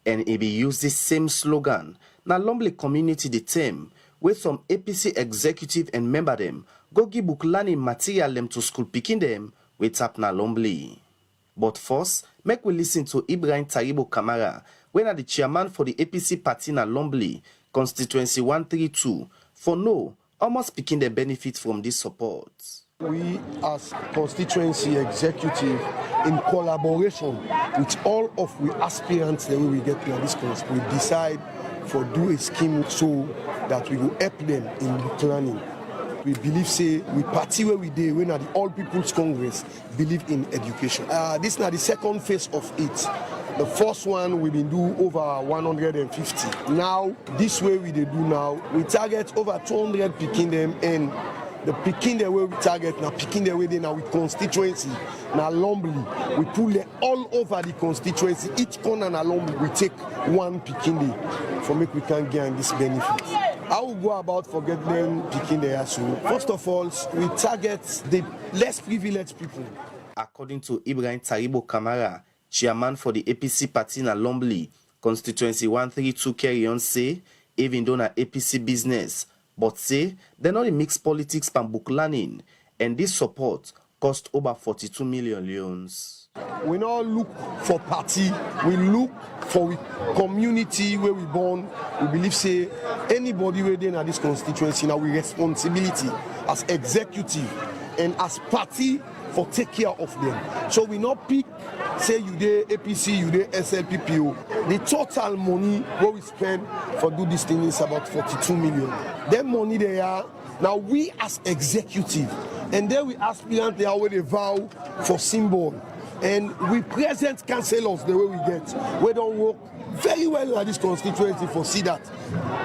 And he be use this same slogan. Now Lombly community the term where some APC executive and member them go give book learning material them to school picking them with tap na Lombly. But first, make we listen to Ibrahim Taribo Kamara, when are the chairman for the APC party na Lombly, constituency 132, for no, almost picking the benefit from this support.
We as constituency executive, in collaboration with all of the aspirants the way we get to this course, we decide for do a scheme so that we will help them in planning. We believe, say, we party where we did when at the All People's Congress believe in education. This is not the second phase of it. The first one we been do over 150. Now, this way we do now, we target over 200 picking them, and the picking the way we target now, picking the way they now with constituency. Now Lombly, we pull it all over the constituency. Each corner na Lombly, we take one picking day for make we can gain this benefit. How we go about forget them picking the ASU? First of all, we target the less privileged people.
According to Ibrahim Taribo Kamara, chairman for the APC party na Lombly, constituency 132 carry on say, even though na APC business, but say they not mix politics and book learning, and this support cost over 42 million leones.
We not look for party, we look for community where we born. We believe say anybody where they in this constituency now we responsibility as executive and as party for take care of them. So we not pick say you dey APC, you dey SLPPO. The total money what we spend for do this thing is about 42 million. Them money they are now we as executive, and then we aspirant they are where they vow for symbol. And we present councillors the way we get. We don't work very well at this constituency for see that.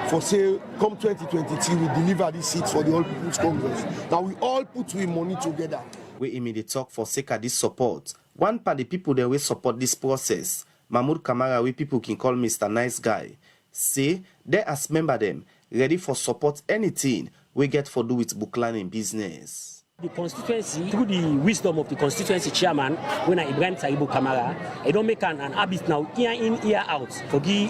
For say, come 2023, we deliver these seats for the All People's Congress. Now we all put we money together.
We immediately talk for sake of this support. One part the people that will support this process, Mahmoud Kamara, we people can call Mr. Nice Guy, say they as member them ready for support anything we get for do with book learning business.
The constituency, through the wisdom of the constituency chairman, when I Ibrahim Taribo Kamara, I don't make an habit now, year in, year out, for give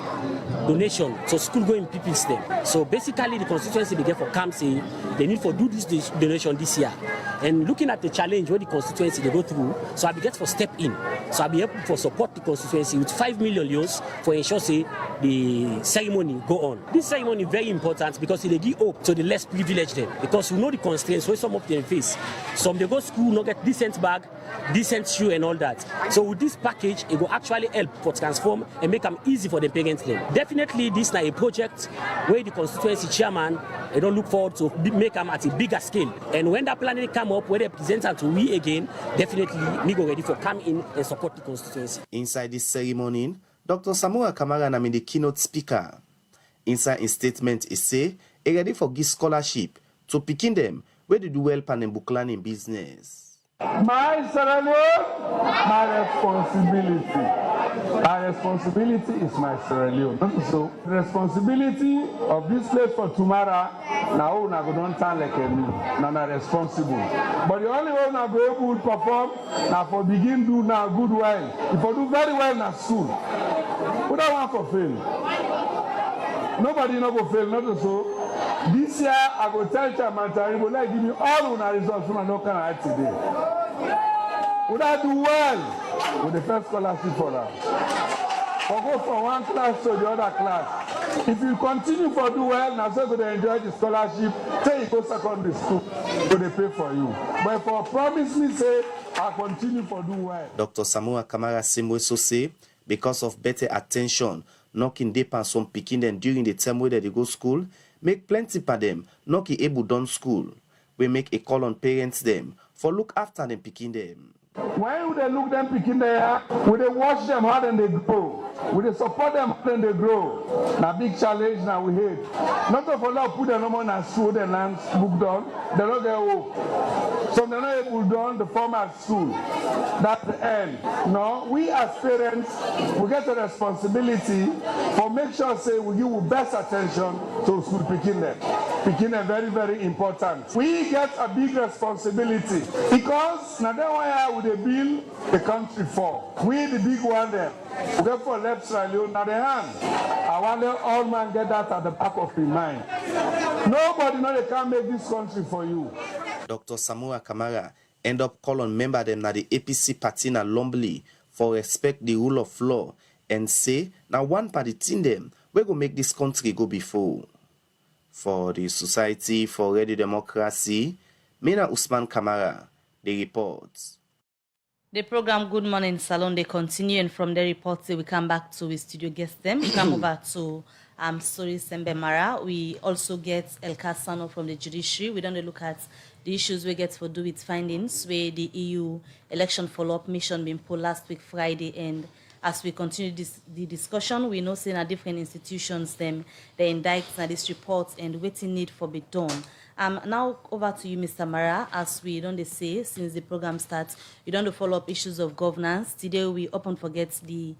donation, so school going people's them. So basically the constituency began for camp say they need for do this donation this year. And looking at the challenge where the constituency they go through, so I began for step in. So I be able for support the constituency with 5 million euros for ensure say the ceremony go on. This ceremony is very important because it give hope to the less privileged them, because we know the constraints where some of them face. Some they go school, not get decent bag, decent shoe and all that. So with this package, it will actually help for transform and make them easy for the parents then. Definitely this is a project where the constituency chairman, I don't look forward to make them at a bigger scale. And when that planning come up, where they present and to we again, definitely we go ready for come in and support the constituency.
Inside this ceremony, Dr. Samura Kamara na the keynote speaker. Inside his statement, he say, he ready for give scholarship to picking them where they do well pan and book learning business.
My Sierra Leone, my responsibility. Our responsibility is my Sierra Leone. So the responsibility of this place for tomorrow, now we don't turn like me. Now I'm responsible. But the only way we go able to perform, now for begin do now good well. If I do very well now soon, we don't want to fail. Nobody no go fail, not so. This year, I go tell Chairman Taribo, like give me all the results from no can I today. Would I do well with the first scholarship for that? Or go from one class to the other class. If you continue for do well, now so they enjoy the scholarship, till you go secondary school, so they pay for you. But for promise me say, I continue for do well.
Dr. Samura Kamara Simwe so say, because of better attention, knocking deep on some picking them during the term where they go school, make plenty for them, not able done school. We make a call on parents them for look after them picking them.
When they look them picking there, we they watch them how then they grow. We they support them how then they grow. Now big challenge now we hate. Not to follow put them no more and school the lands book done. They don't get hope. So they're not able done the format school. That's the end. No, we as parents, we get the responsibility for make sure say we give best attention to school picking them. Picking them very, very important. We get a big responsibility because now that why we they build the country for. We the big one there. We get for left side now the hand. I want let all man get that at the back of his mind. Nobody know they can make this country for you.
Dr. Samura Kamara end up call on member them na the APC party na Lombly for respect the rule of law and say now one party team them we go make this country go before. For the Society for Ready Democracy, Mina Usman Kamara, the reports.
The program Good Morning Salon, they continue, and from the reports we come back to we studio guest them. We come over to Story Sembe Mara. We also get El Kasano from the judiciary. We don't look at the issues we get for do with findings where the EU election follow-up mission been pulled last week Friday, and as we continue the discussion, we know saying at different institutions them they indict this report and waiting need for be done. Now over to you, Mr. Mara. As we don't say since the program starts, we don't follow up issues of governance. Today we often forget the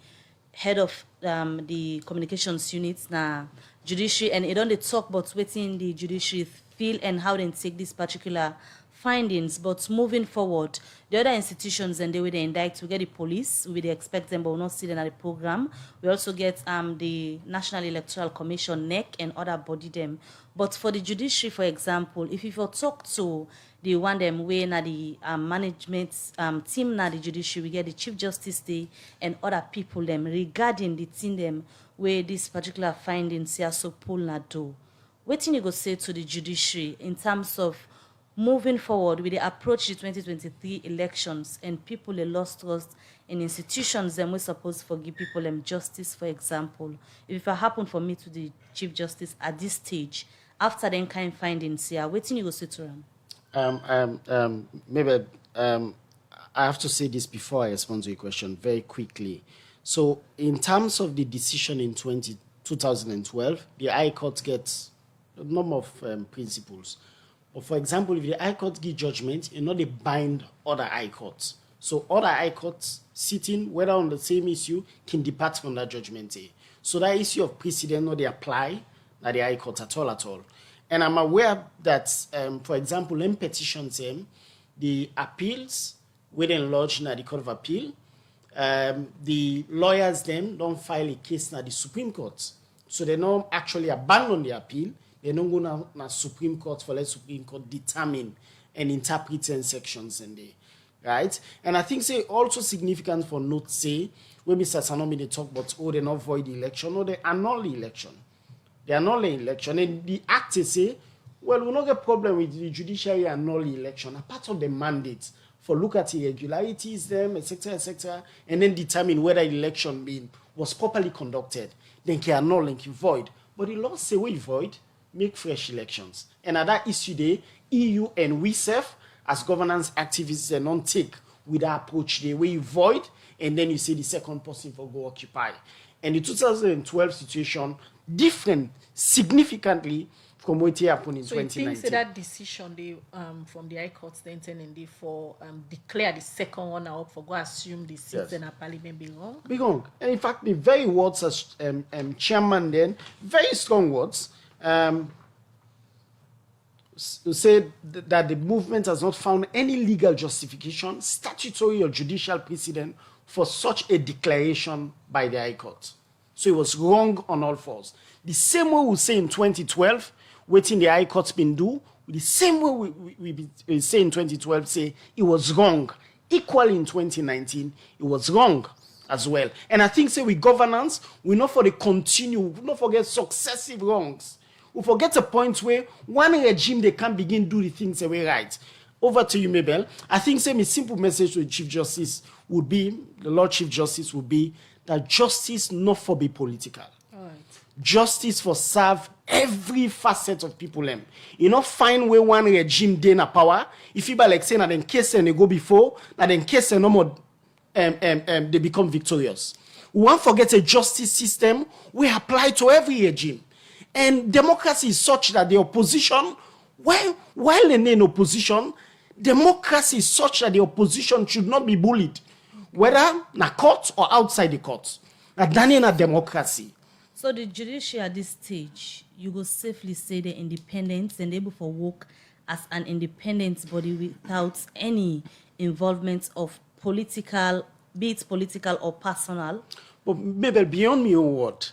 head of the communications units na judiciary, and it don't talk about waiting the judiciary feel and how they take this particular findings. But moving forward, the other institutions and they will indict. We get the police, we expect them, but we'll not see them at the program. We also get the National Electoral Commission, NEC, and other body them. But for the judiciary, for example, if you talk to the one them way na the management team na the judiciary, we get the Chief Justice Day and other people them regarding the team them where this particular findings here so pull na do. What thing you go say to the judiciary in terms of moving forward with the approach to 2023 elections and people they lost trust in institutions them we supposed to give people them justice, for example. If it happened for me to the Chief Justice at this stage, after then kind findings here, what thing you go say to them?
Maybe I have to say this before I respond to your question very quickly. So in terms of the decision in 2012, the High Court gets a number of principles. But for example, if the High Court give judgment, you know they bind other High Courts. So other High Courts sitting, whether on the same issue, can depart from that judgment. So that issue of precedent, no, they apply at the High Court at all. And I'm aware that, for example, in petitions, the appeals within lodged at the Court of Appeal, the lawyers then don't file a case at the Supreme Court. So they don't actually abandon the appeal. They don't go to the Supreme Court for let Supreme Court determine and interpret certain sections in there, right? And I think say also significant for note say when Mr. Sanomi they talk about they not void the election or they annul the election. They annul the election, and the act say, well, we not get problem with the judiciary annul the election. A part of the mandate for look at irregularities, them, etc., and then determine whether the election was properly conducted. Then can annul and can void. But the law say we void. Make fresh elections. And at that issue day, EU and we self, as governance activists, and non take with that approach the way you void, and then you say the second person for go occupy. And the 2012 situation different significantly from what happened in 2019. So you think
that decision they from the High Court then and they for declare the second one out for go assume the seats in a parliament be wrong?
Be wrong. And in fact, the very words as chairman then, very strong words. Said that the movement has not found any legal justification, statutory or judicial precedent for such a declaration by the High Court. So it was wrong on all fours. The same way we say in 2012, waiting the High Court's been do, the same way we say in 2012, say it was wrong. Equally in 2019, it was wrong as well. And I think say with governance, we not for the continue, we not forget successive wrongs. We forget a point where one regime they can begin do the things the way right. Over to you, Mabel. I think say my simple message to the Chief Justice would be, the Lord Chief Justice would be that justice not for be political.
All right.
Justice for serve every facet of people them. You know, find where one regime dey na power. If you like say na then case they go before, na then case no more they become victorious. We won't forget a justice system we apply to every regime. And democracy is such that the opposition, while in opposition, democracy is such that the opposition should not be bullied, whether na court or outside the court. That's a democracy.
So the judiciary at this stage, you go safely say they're independent and able to work as an independent body without any involvement of political, be it political or personal.
But maybe beyond me own word,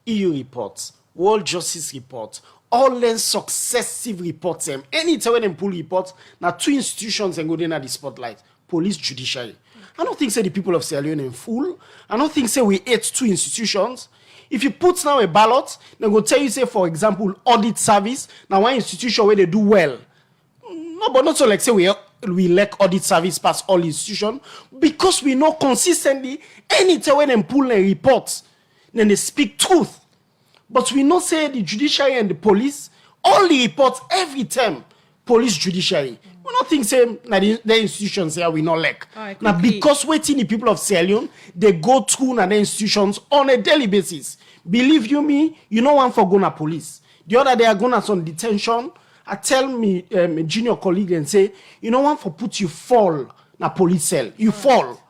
EU reports, World Justice Report, all them successive reports, anytime when them pull reports, now two institutions and go in at the spotlight, police, judiciary. I don't think say the people of Sierra Leone in full. I don't think say we hate two institutions. If you put now a ballot, they go tell you say, for example, audit service, now one institution where they do well. No, but not so like say we like audit service past all institutions, because we know consistently anytime when them pull a report, then they speak truth. But we not say the judiciary and the police, all the reports every time, police, judiciary. We not think say the institutions here we not like.
Right,
now because waiting the people of Sierra Leone, they go through the institutions on a daily basis. Believe you me, you know one for Gona police. The other day I gonna some detention. I tell me a junior colleague and say, you know one for put you fall na police cell. You fall.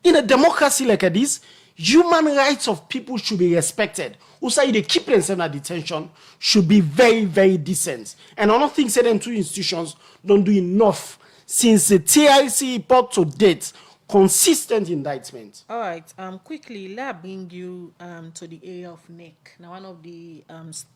In a democracy like this, human rights of people should be respected. Who say they keep themselves in detention should be very, very decent. And I don't think certain two institutions don't do enough since the TIC report to date. Consistent indictment.
All right. Quickly, let me bring you to the area of NEC. Now, one of the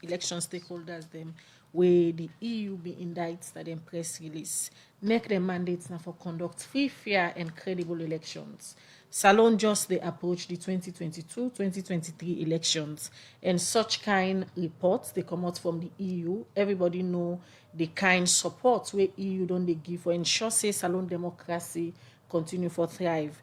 election stakeholders them where the EU be indicts that them press release. NEC them mandates now for conduct free, fair, and credible elections. Salon just they approach the 2022-2023 elections, and such kind reports they come out from the EU. Everybody know the kind support where EU don't they give for ensure say Salon democracy continue for thrive.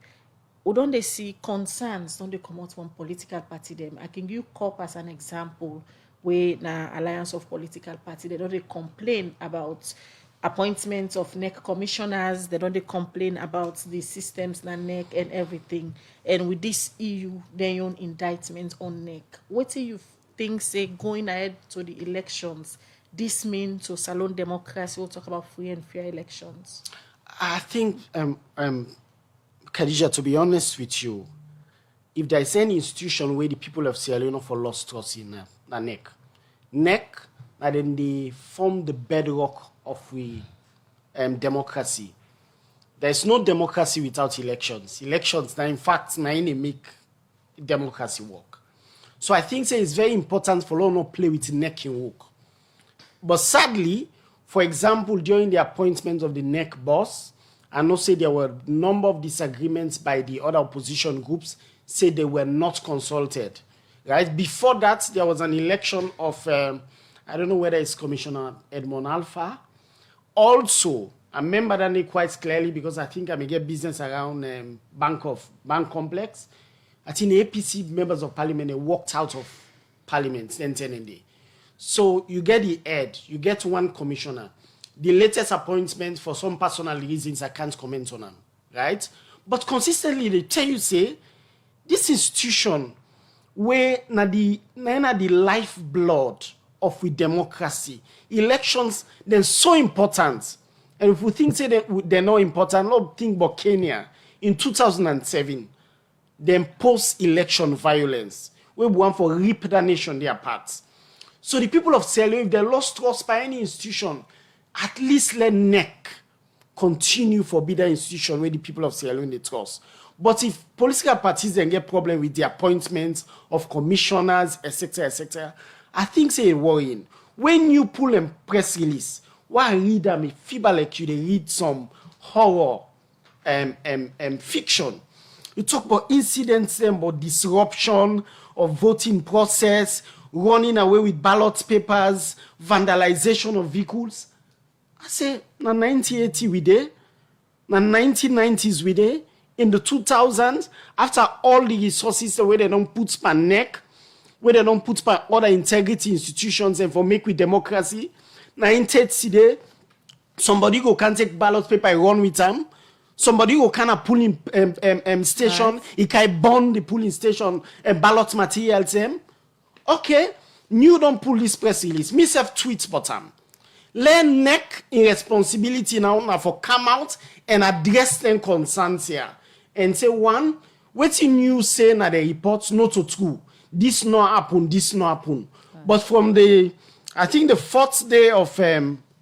Or don't they see concerns don't they come out from political party them? I can give COP as an example where na alliance of political party they don't they complain about appointments of NEC commissioners, they don't they complain about the systems na NEC and everything. And with this EU, their own indictment on NEC. What do you think say going ahead to the elections, this mean to Salon democracy? We'll talk about free and fair elections.
I think, Khadija, to be honest with you, if there is any institution where the people of Sierra Leone for lost trust in NEC, and then they form the bedrock of we democracy. There is no democracy without elections. Elections, now in fact, now make democracy work. So I think it's very important for all not play with NEC in work. But sadly, for example, during the appointment of the NEC boss, I know say there were a number of disagreements by the other opposition groups, say they were not consulted. Right? Before that, there was an election of, I don't know whether it's Commissioner Edmond Alpha. Also, I remember that name quite clearly because I think I may get business around bank complex. I think the APC members of parliament, they walked out of parliament then 10 day. So you get the head, you get one commissioner. The latest appointment, for some personal reasons, I can't comment on them, right? But consistently, they tell you, say, this institution where na the lifeblood of we democracy, elections, they're so important. And if we think say they're not important, not think about Kenya in 2007, then post-election violence, we want for rip the nation their parts. So the people of Sierra Leone, if they lost trust by any institution, at least let NEC continue for be the institution where the people of Sierra Leone they trust. But if political parties then get problem with the appointments of commissioners, etc., I think say worrying. When you pull a press release, why read them? If feel like you they read some horror fiction. You talk about incidents, about disruption of voting process, running away with ballot papers, vandalization of vehicles. I say, na 1980 we did, na 1990s we did, in the 2000s, after all the resources the way they don't put per neck, where they don't put by other integrity institutions and for make with democracy. Now in today, somebody go can take ballot paper and run with them. Somebody go can a polling station,
Right.
he can burn the polling station and ballot materials them. Okay, you don't pull this press release. Me self tweet bottom. Learn neck in responsibility now for come out and address them concerns here. And say one, waiting you say na the reports not to true. This not happen, this not happen. But from the, I think the 4th day of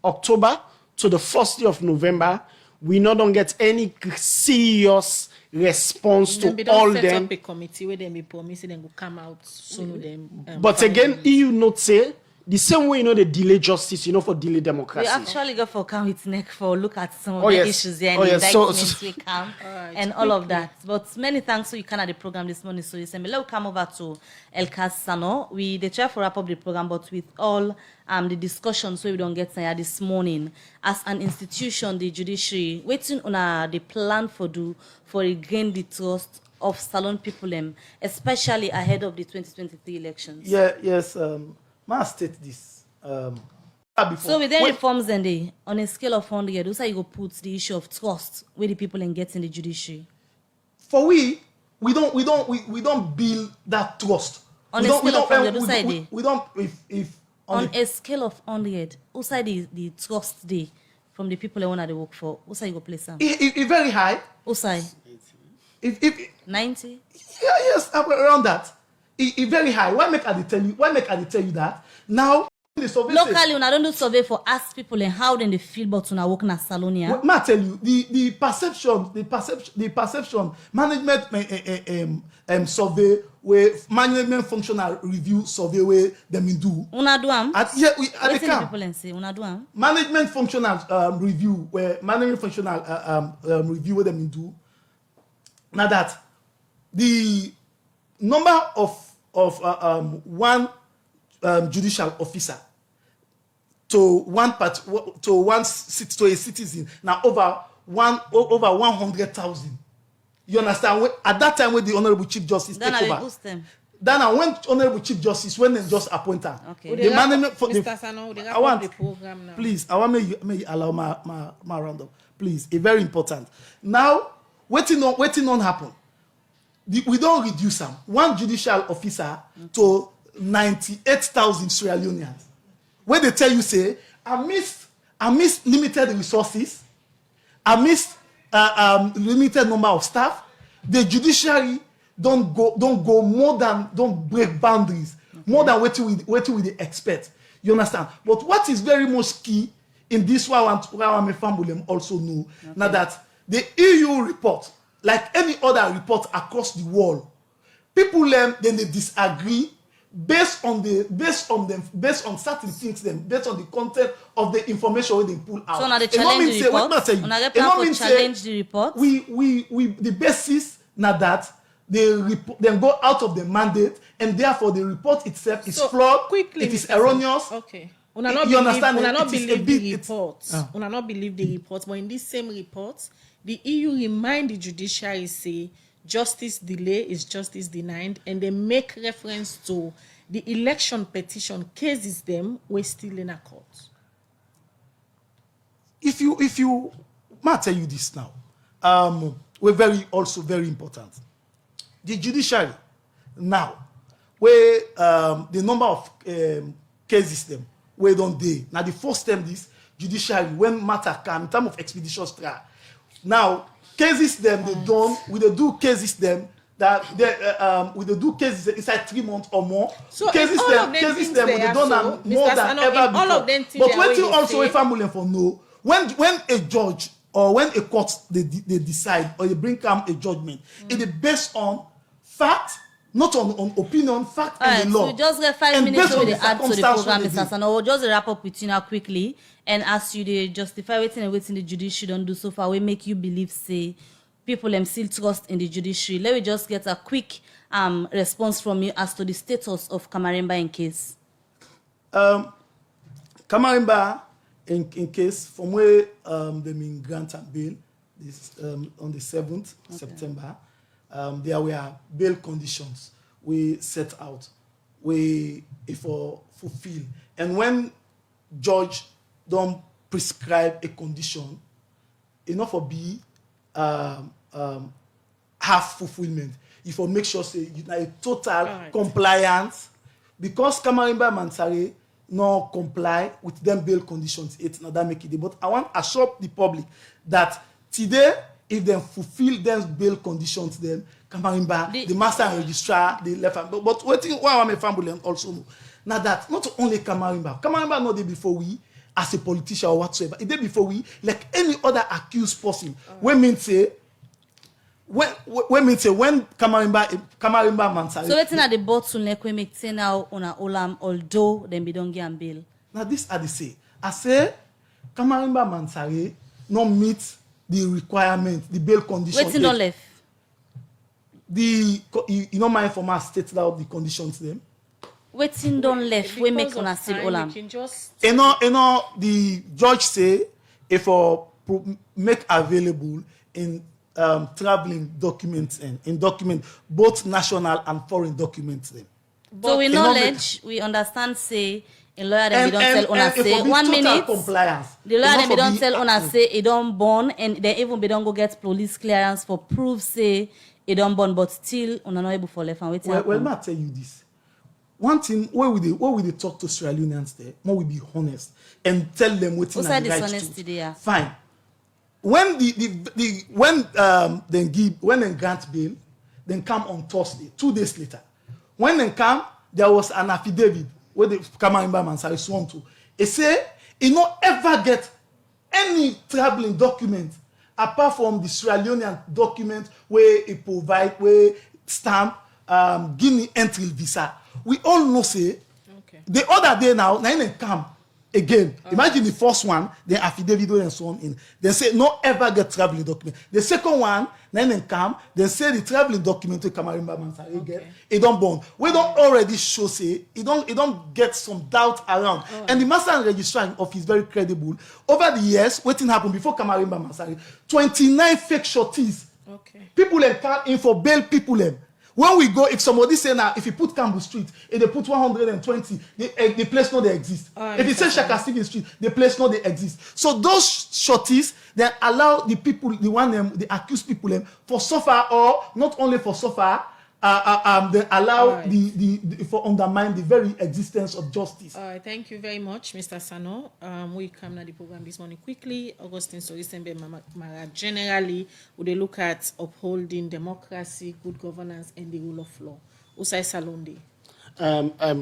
October to the 1st day of November, we not don't get any serious response
Then
to
they
all
don't set
them.
up a committee where they be promising them will come out soon with them.
But again, EU not say the same way they delay justice, for delay democracy.
We actually go for count with neck for look at some of
Oh,
the
yes.
issues there and
Oh, yes.
indictments we come
Alright,
and all of that. But many thanks to you can at the program this morning. So you say, let's come over to El Casano. We they try to wrap up the program, but with all the discussions so we don't get here this morning. As an institution, the judiciary waiting on the plan for regain the trust of Salon people, especially ahead of the 2023 elections.
Yes. May I state this?
So with the reforms and they on a scale of 100, those are you go put the issue of trust where the people and get in the judiciary.
For we don't build that trust.
On
We
a
don't- we
scale of
don't-
100, who side they?
we don't if
On a scale of 100, who side the trust day from the people that want to work for? Who side you go place them?
If very high.
Who side?
If
90?
yes, around that. If very high. Why make I tell you that? Now the survey
Locally,
says,
when I don't do survey for ask people and how then they feel about when I work in a salon here.
well, may I tell you the perception management survey where management functional review survey where them do.
Una do am?
At
Wetin
the
the
camp.
people and say una do am?
Management functional review where management functional review where them do. Now that the number of one judicial officer to a citizen now over 100,000. You understand? At that time when the Honorable Chief Justice
Then
take
I will
over.
boost them.
Then I went Honorable Chief Justice when they just appoint her.
Okay.
The management for
Mr. Sano, they
I
wrap
want
up the program now.
please. I want me allow my roundup. Please, it's very important. Now, waiting on happen. We don't reduce them. One judicial officer to 98,000 Sierra Leoneans. Where they tell you say, I missed limited resources, I missed limited number of staff. The judiciary don't break boundaries more than what we expect. You understand? But what is very much key in this one, I family also know now that the EU report, like any other report across the world, people then they disagree based on certain things, based on the content of the information they pull out.
So now they
It no
challenge
mean
the
say- wait,
report?
me tell you.
Una get
It no
plan
mean
to
say
challenge the report?
we the basis now that they go out of the mandate and therefore the report itself is
So,
flawed.
quickly,
It is
Mr. Sano.
erroneous.
Okay. Una not
You
believe,
understand?
una
It
not
is a
believe
bit-
the
it's-
reports.
Ah.
Una not believe the reports. But in this same report, the EU remind the judiciary say justice delay is justice denied, and they make reference to the election petition cases them were still in a court.
If you might tell you this now, we're also very important. The judiciary now, where the number of cases them where don't they now the first time this judiciary when matter come in terms of expeditious trial. Now cases them they done we they do cases them that they we they do cases inside 3 months or more.
So
cases
in all
them
of them
cases
things
them
they
we they
are
done
so,
am more
Mr.
than
Sano,
ever
in
before.
all of them things
But
they are
when
what
you
you
also
say-
a family for know when a judge or when a court they decide or they bring come a judgment, it is based on fact, not on opinion, fact
All
and
right,
the law.
so we just get 5
And
minutes
based
so
on
we
the
add to the
circumstance
program,
wey dey
Mr. Sano. We'll just wrap up with you now quickly and ask you to justify waiting the judiciary don't do so far. We make you believe, say, people still trust in the judiciary. Let me just get a quick response from you as to the status of Kamaremba in case.
Kamaremba in case from where they mean grant and bail this on the 7th September, there were bail conditions we set out we for fulfill. And when judge don't prescribe a condition, enough for be half fulfillment. If you make sure say you a total compliance, because Kamarimba Mansare no comply with them bail conditions, it's not that make it. But I want to assure the public that today, if they fulfill them bail conditions, then Kamarimba, the master and registrar, they left. But why am I family also know? Now that not only Kamarimba know they before we as a politician or whatsoever, it did before we like any other accused person. When when Kamarimba Mansare.
So what's at the bottleneck we make say now on a olam although them be don't get bail.
Now this are the say. I say Kamarimba Mansare not meet the requirement, the bail conditions.
Waiting don't left.
You know my informer stated out the conditions them.
Waiting don't left. We make on a still olam.
You know the judge say if for make available in traveling documents and in document both national and foreign documents them.
So we knowledge, we understand say in lawyer them we don't tell on say 1 minute
compliance.
The lawyer them we don't tell on say it don't born and they even be don't go get police clearance for proof say it don't born but still on not able for left and waiting.
Well, may I tell you this. One thing where we they talk to Sierra Leoneans there, more we be honest and tell them what
is
right
to.
Fine. When when they grant bail, then come on Thursday, 2 days later. When they come, there was an affidavit where the Kamarimba Mansare sworn to. It say he not ever get any traveling document apart from the Sierra Leonean document where it provide where stamp Guinea entry visa. We all know say the other day now they come again. Imagine the first one, the affidavit and so on in. They say no ever get traveling document. The second one, then come, they say the traveling document to Kamarimba Mansare get it don't born. We don't already show say it don't get some doubt around. And the master and registrar office very credible. Over the years, waiting happened before Kamarimba Mansare, 29 fake shorties. People come in for bail people them. When we go, if somebody say now, if you put Campbell Street, if they put 120, the place no they exist. If you say Shaka Stephen Street, the place no they exist. So those shorties then allow the people, the accused people for suffer or not only for suffer, they allow the for undermine the very existence of justice.
All right, thank you very much, Mr. Sano. We come to the program this morning quickly. Augustine Sorisembe Mara generally would they look at upholding democracy, good governance, and the rule of law. Usai Salonde.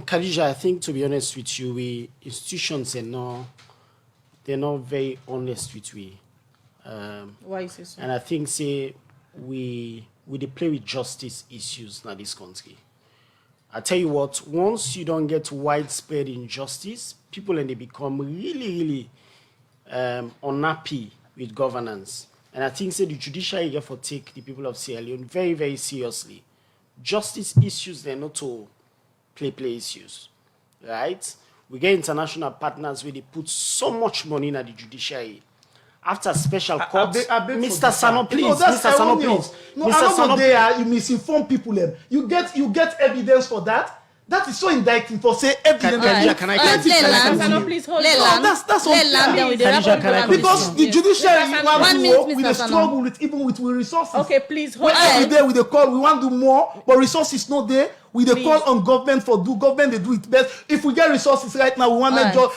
Khadija, I think to be honest with you, we institutions they're not very honest with we.
Why is it so?
And I think say we play with justice issues in this country. I tell you what, once you don't get widespread injustice, people and they become really unhappy with governance. And I think say the judiciary therefore take the people of Sierra Leone very, very seriously. Justice issues, they're not to play issues, right? We get international partners where they put so much money in the judiciary. After special court, Mr. Sano, please. Mr. Sano, please.
No, Mr. Sano, there you misinform people. You get evidence for that. That is so indicting for say evidence.
Can I
please hold
on. That's unfair. Because the judiciary we the struggle with even with resources.
Okay, please hold on.
Every day we call, we want to do more, but resources not there. We the call on government for do government they do it best. If we get resources right now, we want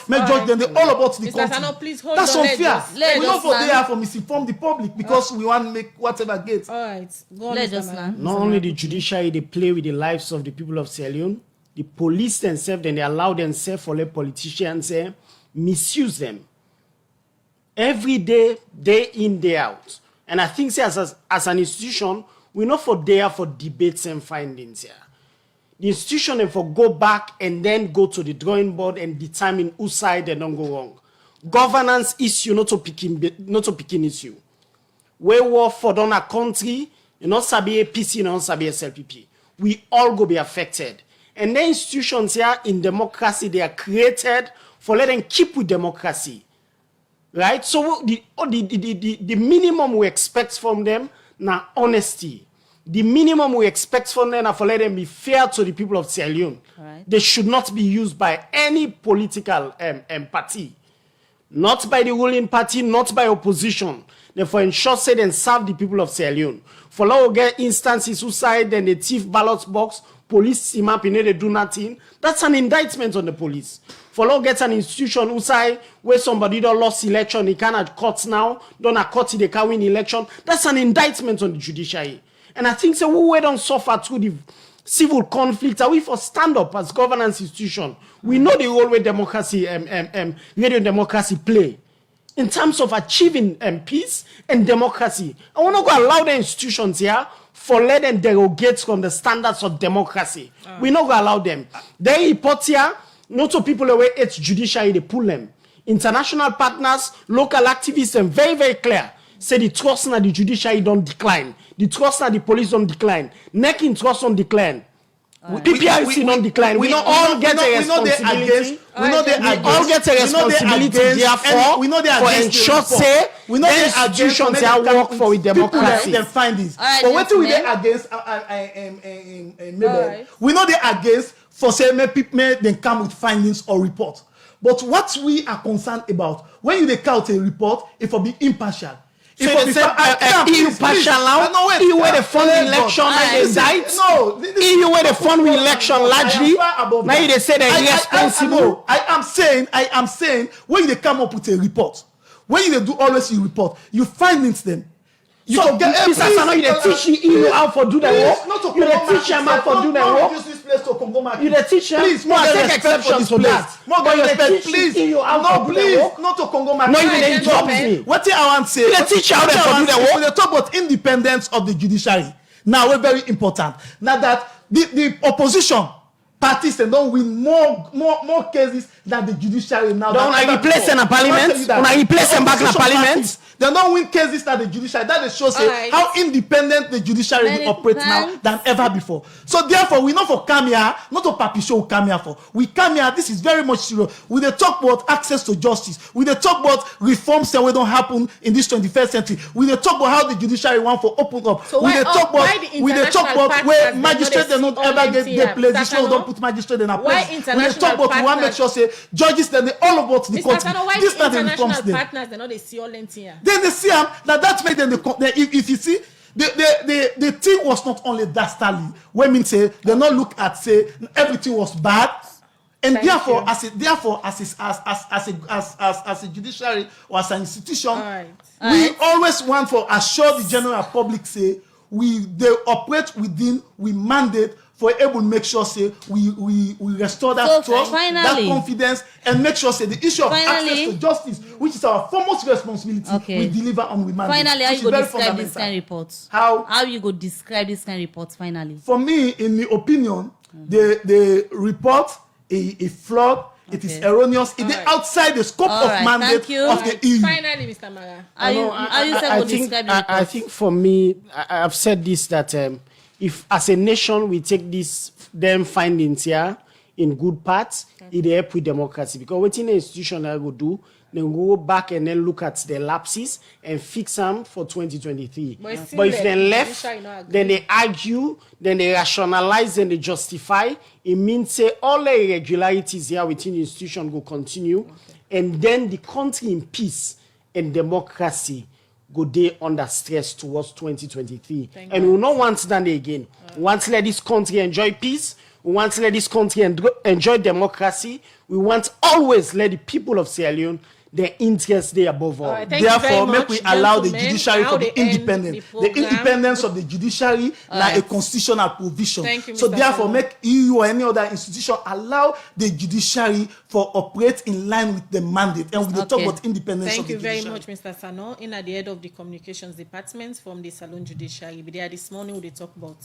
make judge them. They're all about the country.
Sano, please hold
that's
on.
Unfair. We not for there for misinform the public because we want to make whatever gets.
All right, go on.
Not only the judiciary, they play with the lives of the people of Sierra Leone. The police themselves, then they allow themselves for the politicians misuse them. Every day, day in, day out. And I think say, as an institution, we're not for there for debates and findings here. The institution and for go back and then go to the drawing board and determine whose side they don't go wrong. Governance issue, not to picking issue. We work for done a country, you not sabi APC, you not sabi SLPP. We all go be affected. And the institutions here in democracy, they are created for let them keep with democracy. Right? So the minimum we expect from them, now honesty. The minimum we expect from them are for let them be fair to the people of Sierra Leone.
Right.
They should not be used by any political party. Not by the ruling party, not by opposition. Therefore, ensure say then serve the people of Sierra Leone. For now, we get instances who side then the thief ballot box, police team up, they do nothing. That's an indictment on the police. For now, get an institution who side where somebody don't lost election, he cannot court now, don't a court, they can win election. That's an indictment on the judiciary. And I think so we don't suffer through the civil conflict. Are we for stand up as governance institution? We know the role where democracy, radio democracy play in terms of achieving peace and democracy. I want to go allow the institutions here for let them derogate from the standards of democracy. We not go allow them. They report here, not to people away it's judiciary, they pull them. International partners, local activists, and very, very clear. Say the trust in the judiciary don't decline. The trust in the police don't decline. Neck in trust don't decline. PPRC don't decline. We all get a responsibility. We know they all get a responsibility. Therefore, for ensure say the institutions are work for with democracy.
Them find this. But what we they against we know they against for say make them come with findings or report. But what we are concerned about when you they count a report, it will be impartial.
So they say EU partial now, EU where the fund election and indict. No, EU where the fund election largely. Now they say they're irresponsible.
I am saying when they come up with a report, when you do always you report, you findings them. You
so get Mr. Sano, you teach EU how for do the work. You teach them how for do the work. You teach them.
Please, more take exception to that. More respect, please. No, please, not to Congo market.
No, you didn't drop me.
What I want to say.
You teach how to do the work.
We talk about independence of the judiciary. Now, we're very important. Now that the opposition parties they don't win more cases than the judiciary now.
Don't replace them in parliament. Don't replace them back in parliament.
They don't win cases than the judiciary. That they show say how independent the judiciary operates now than ever before. So therefore, we not for come here, not to papi show come here for. We come here. This is very much serious. We they talk about access to justice. We they talk about reforms that will don't happen in this 21st century. We they talk about how the judiciary want for open up.
So
we they talk about where magistrates they not ever get their place. This show don't put magistrate in a place. We they talk about we want make sure say judges then they all about the country.
This not the reforms there. Partners they not they see all here.
Then they see that made them if you see the thing was not only dastardly. Women say they not look at say everything was bad, and therefore as a judiciary or as an institution, we always want for assure the general public say they operate within we mandate for able to make sure say we restore that trust, that confidence, and make sure say the issue of access to justice, which is our foremost responsibility, we deliver on we mandate.
Finally, how you go describe this kind of reports? How you go describe this kind of reports? Finally,
for me, in my opinion, the report is flawed. It is erroneous. It is outside the scope of mandate of the EU.
Finally, Mr. Mara,
I think for me, I've said this that. If as a nation we take them findings here in good parts, it help with democracy. Because what in an institution I go do, then go back and then look at the lapses and fix them for 2023. But if they left, then they argue, then they rationalize, then they justify. It means say all the irregularities here within the institution will continue, and then the country in peace and democracy go day under stress towards 2023. And we will not want that again. We want to let this country enjoy peace. We want to let this country enjoy democracy. We want always let the people of Sierra Leone their interest there above all.
Therefore, make we allow the judiciary to be independent. The independence of the judiciary like a constitutional provision. So therefore, make EU or any other institution allow the judiciary for operate in line with the mandate and with the talk about independence of the judiciary.
Thank you very much, Mr. Sano. In at the head of the communications department from the Salon Judiciary, but there this morning we talk about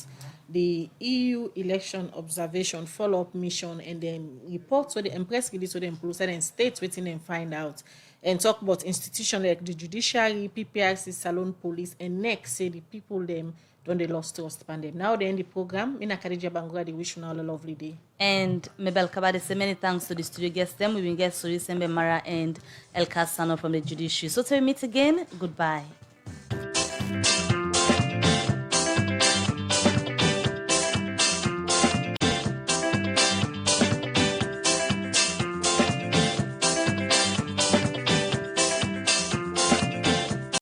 the EU election observation follow-up mission and then reports where the press release where the and states waiting and find out and talk about institutions like the judiciary, PPRC, Salon Police, and next say the people them don't they lost trust upon them. Now they end the program. In Akarija Bangura, they wish you all a lovely day.
And Mebel Kabade say many thanks to the studio guests. Them we will get Suri Sembe Mara and El Casano from the judiciary. So till we meet again, goodbye.